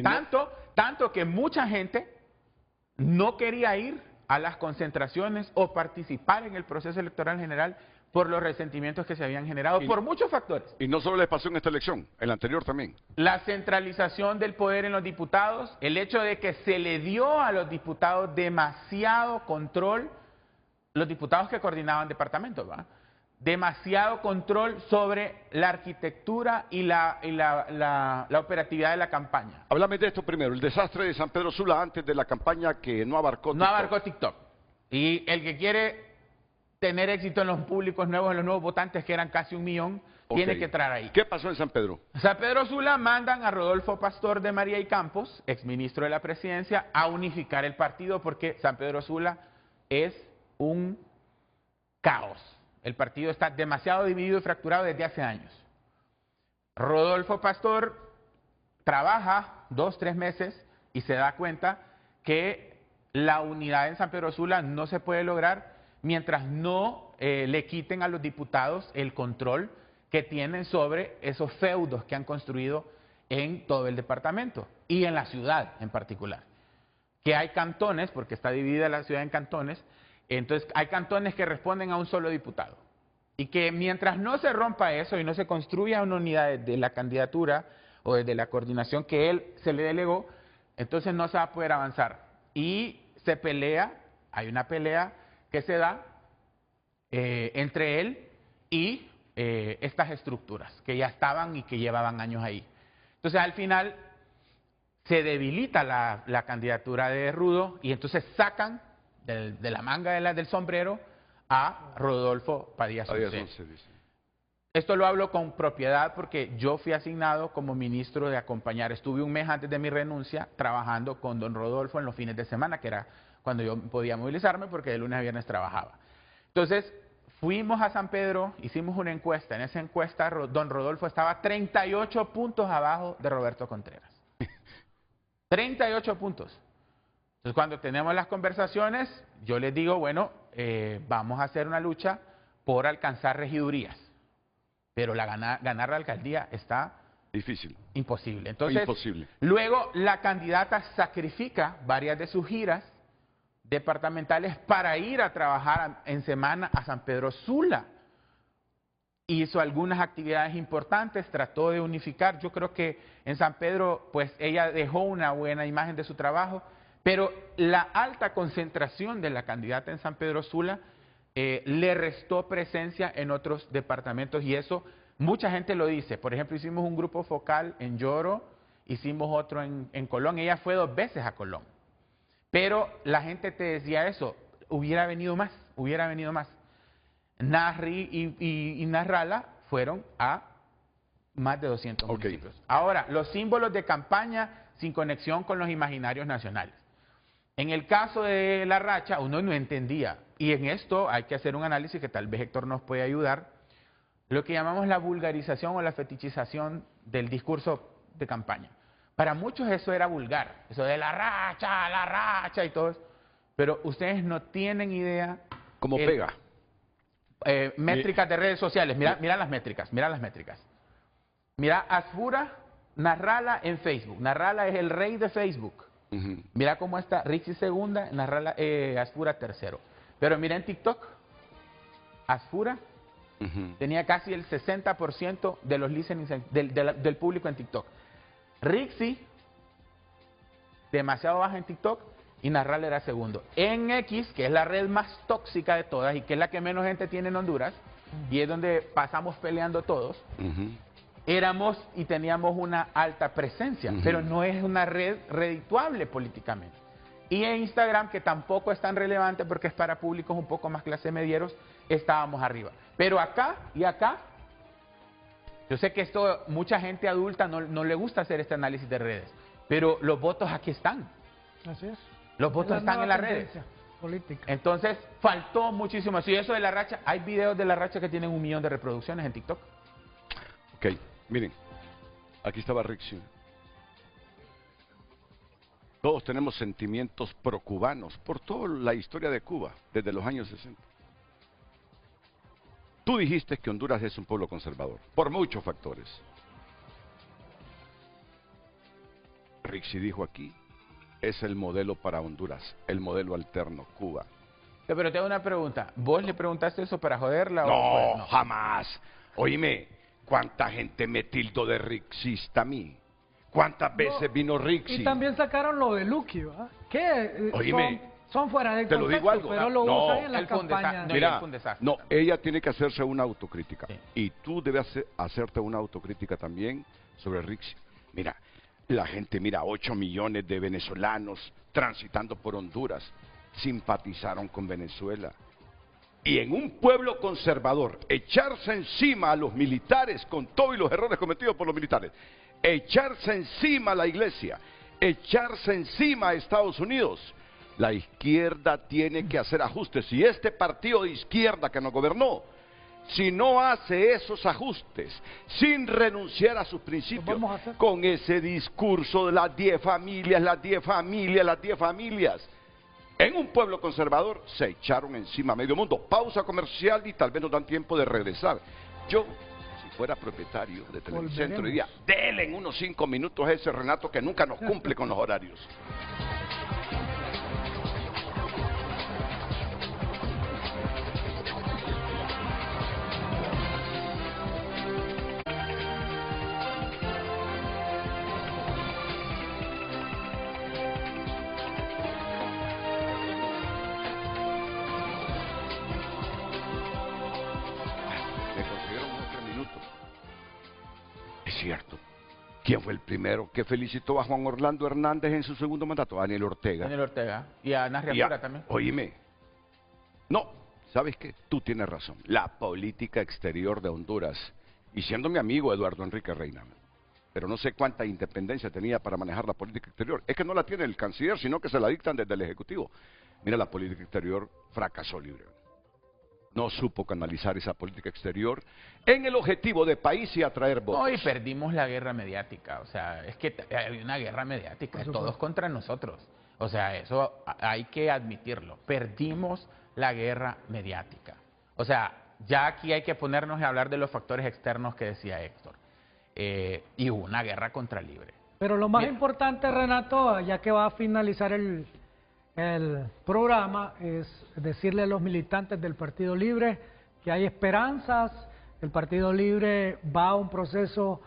Tanto que mucha gente no quería ir a las concentraciones o participar en el proceso electoral general por los resentimientos que se habían generado por muchos factores. Y no solo les pasó en esta elección, en la anterior también. La centralización del poder en los diputados, el hecho de que se le dio a los diputados demasiado control, los diputados que coordinaban departamentos, ¿va? Demasiado control sobre la arquitectura y la operatividad de la campaña. Háblame de esto primero, el desastre de San Pedro Sula antes de la campaña que no abarcó TikTok. No abarcó TikTok. Y el que quiere tener éxito en los públicos nuevos, en los nuevos votantes, que eran casi 1 millón, tiene que entrar ahí. ¿Qué pasó en San Pedro? San Pedro Sula mandan a Rodolfo Pastor de María y Campos, exministro de la presidencia, a unificar el partido porque San Pedro Sula es un caos. El partido está demasiado dividido y fracturado desde hace años. Rodolfo Pastor trabaja 2 o 3 meses y se da cuenta que la unidad en San Pedro Sula no se puede lograr mientras no le quiten a los diputados el control que tienen sobre esos feudos que han construido en todo el departamento y en la ciudad en particular. Que hay cantones, porque está dividida la ciudad en cantones, entonces hay cantones que responden a un solo diputado. Y que mientras no se rompa eso y no se construya una unidad de la candidatura o desde la coordinación que él se le delegó, entonces no se va a poder avanzar. Y se pelea, hay una pelea que se da entre él y estas estructuras que ya estaban y que llevaban años ahí. Entonces al final se debilita la candidatura de Rudo y entonces sacan de la manga del sombrero a Rodolfo Padilla Sonce. Esto lo hablo con propiedad porque yo fui asignado como ministro de acompañar. Estuve 1 mes antes de mi renuncia trabajando con don Rodolfo en los fines de semana, que era cuando yo podía movilizarme porque de lunes a viernes trabajaba. Entonces fuimos a San Pedro, hicimos una encuesta. En esa encuesta don Rodolfo estaba 38 puntos abajo de Roberto Contreras. 38 puntos. Entonces, cuando tenemos las conversaciones, yo les digo, bueno, vamos a hacer una lucha por alcanzar regidurías. Pero ganar la alcaldía está difícil. Imposible. Entonces, imposible. Luego la candidata sacrifica varias de sus giras departamentales para ir a trabajar en semana a San Pedro Sula. Hizo algunas actividades importantes, trató de unificar. Yo creo que en San Pedro, pues ella dejó una buena imagen de su trabajo. Pero la alta concentración de la candidata en San Pedro Sula le restó presencia en otros departamentos y eso mucha gente lo dice. Por ejemplo, hicimos un grupo focal en Lloro, hicimos otro en Colón. Ella fue 2 veces a Colón. Pero la gente te decía eso, hubiera venido más. Narri y Narrala fueron a más de 200 municipios. Ahora, los símbolos de campaña sin conexión con los imaginarios nacionales. En el caso de La Racha, uno no entendía, y en esto hay que hacer un análisis que tal vez Héctor nos puede ayudar, lo que llamamos la vulgarización o la fetichización del discurso de campaña. Para muchos eso era vulgar, eso de la racha y todo eso, pero ustedes no tienen idea. ¿Cómo pega? Métricas de redes sociales, mira las métricas. Mira Asfura, Narrala en Facebook, Narrala es el rey de Facebook. Mira cómo está Rixi segunda, Narrala, Asfura tercero. Pero mira en TikTok, Asfura tenía casi el 60% de los listenings del público en TikTok. Rixi, demasiado baja en TikTok, y Narrala era segundo. En X, que es la red más tóxica de todas y que es la que menos gente tiene en Honduras, y es donde pasamos peleando todos, éramos y teníamos una alta presencia, pero no es una red redituable políticamente. Y en Instagram, que tampoco es tan relevante porque es para públicos un poco más clase medieros, estábamos arriba. Pero acá y acá Yo sé que esto, mucha gente adulta no le gusta hacer este análisis de redes, pero los votos aquí están. Así es. Los votos están en las redes. Tendencia política. Entonces, faltó muchísimo. Si eso de la racha, hay videos de la racha que tienen 1 millón de reproducciones en TikTok. Ok, miren, aquí estaba Rixi. Todos tenemos sentimientos pro-cubanos por toda la historia de Cuba, desde los años 60. Tú dijiste que Honduras es un pueblo conservador, por muchos factores. Rixi dijo aquí, es el modelo para Honduras, el modelo alterno, Cuba. Pero te hago una pregunta, ¿vos le preguntaste eso para joderla? No, no, jamás. Oíme, ¿cuánta gente me tildó de rixista a mí? ¿Cuántas veces vino Rixi? Y también sacaron lo de Lucky, ¿verdad? Que son fuera de contexto, te lo digo algo, pero lo no, usan en las campañas. Mira, no, ella tiene que hacerse una autocrítica. Sí. Y tú debes hacerte una autocrítica también sobre Rixi. Mira, la gente, 8 millones de venezolanos transitando por Honduras simpatizaron con Venezuela. Y en un pueblo conservador, echarse encima a los militares con todos los errores cometidos por los militares, echarse encima a la iglesia, echarse encima a Estados Unidos. La izquierda tiene que hacer ajustes. Y este partido de izquierda que nos gobernó, si no hace esos ajustes, sin renunciar a sus principios, con ese discurso de las 10 familias, las 10 familias, las 10 familias, en un pueblo conservador se echaron encima a medio mundo. Pausa comercial y tal vez nos dan tiempo de regresar. Yo, si fuera propietario de Televicentro, diría, denle en unos 5 minutos a ese Renato que nunca nos cumple con los horarios. Cierto. ¿Quién fue el primero que felicitó a Juan Orlando Hernández en su segundo mandato? Daniel Ortega. Daniel Ortega. Y a Ana Riachuela también. Oíme. No, ¿sabes qué? Tú tienes razón. La política exterior de Honduras, y siendo mi amigo Eduardo Enrique Reina, pero no sé cuánta independencia tenía para manejar la política exterior. Es que no la tiene el canciller, sino que se la dictan desde el Ejecutivo. Mira, la política exterior fracasó libre. No supo canalizar esa política exterior en el objetivo de país y atraer votos. No, y perdimos la guerra mediática. O sea, es que hay una guerra mediática, todos contra nosotros. O sea, eso hay que admitirlo. Perdimos la guerra mediática. O sea, ya aquí hay que ponernos a hablar de los factores externos que decía Héctor. Y hubo una guerra contra Libre. Pero lo más importante, Renato, ya que va a finalizar el programa, es decirle a los militantes del Partido Libre que hay esperanzas. El Partido Libre va a un proceso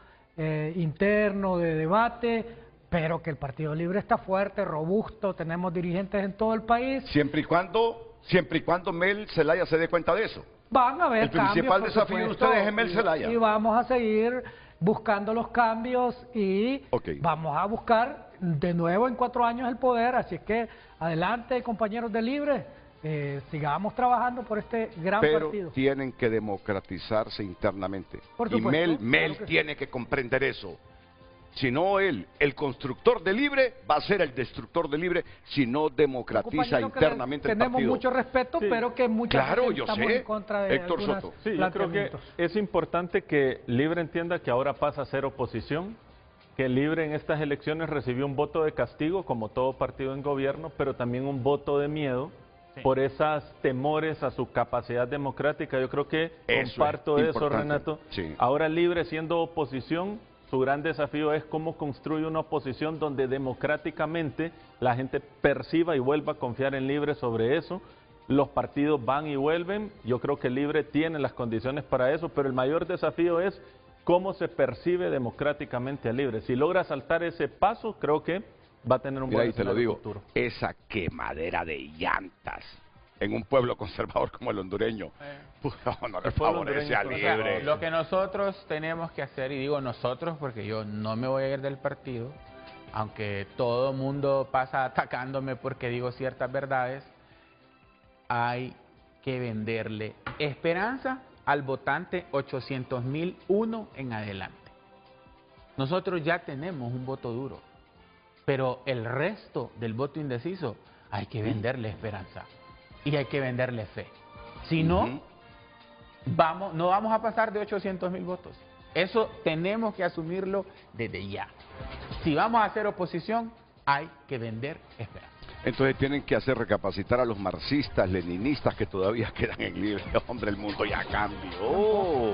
interno de debate, pero que el Partido Libre está fuerte, robusto, tenemos dirigentes en todo el país. Siempre y cuando Mel Zelaya se dé cuenta de eso. Van a haber el principal desafío de ustedes es Mel Zelaya. Y vamos a seguir buscando los cambios y vamos a buscar de nuevo en 4 años el poder, así es que adelante, compañeros de Libre, sigamos trabajando por este gran partido. Pero tienen que democratizarse internamente. Por supuesto, y Mel tiene que comprender eso. Si no él, el constructor de Libre, va a ser el destructor de Libre si no democratiza internamente el partido. Tenemos mucho respeto, pero que mucha gente estamos en contra de Héctor Soto. Sí, yo creo que es importante que Libre entienda que ahora pasa a ser oposición, que Libre en estas elecciones recibió un voto de castigo, como todo partido en gobierno, pero también un voto de miedo por esos temores a su capacidad democrática. Yo creo que comparto eso, Renato. Sí. Ahora Libre siendo oposición, su gran desafío es cómo construye una oposición donde democráticamente la gente perciba y vuelva a confiar en Libre sobre eso. Los partidos van y vuelven, yo creo que Libre tiene las condiciones para eso, pero el mayor desafío es cómo se percibe democráticamente a Libre. Si logra saltar ese paso, creo que va a tener un buen escenario futuro. Esa quemadera de llantas en un pueblo conservador como el hondureño, no le favorece a Libre. O sea, lo que nosotros tenemos que hacer, y digo nosotros porque yo no me voy a ir del partido, aunque todo el mundo pasa atacándome porque digo ciertas verdades, hay que venderle esperanza al votante 800.001 en adelante. Nosotros ya tenemos un voto duro, pero el resto del voto indeciso hay que venderle esperanza y hay que venderle fe. Si no, no vamos a pasar de 800.000 votos. Eso tenemos que asumirlo desde ya. Si vamos a hacer oposición, hay que vender esperanza. Entonces tienen que hacer recapacitar a los marxistas, leninistas que todavía quedan en Libre. Hombre, el mundo ya cambió.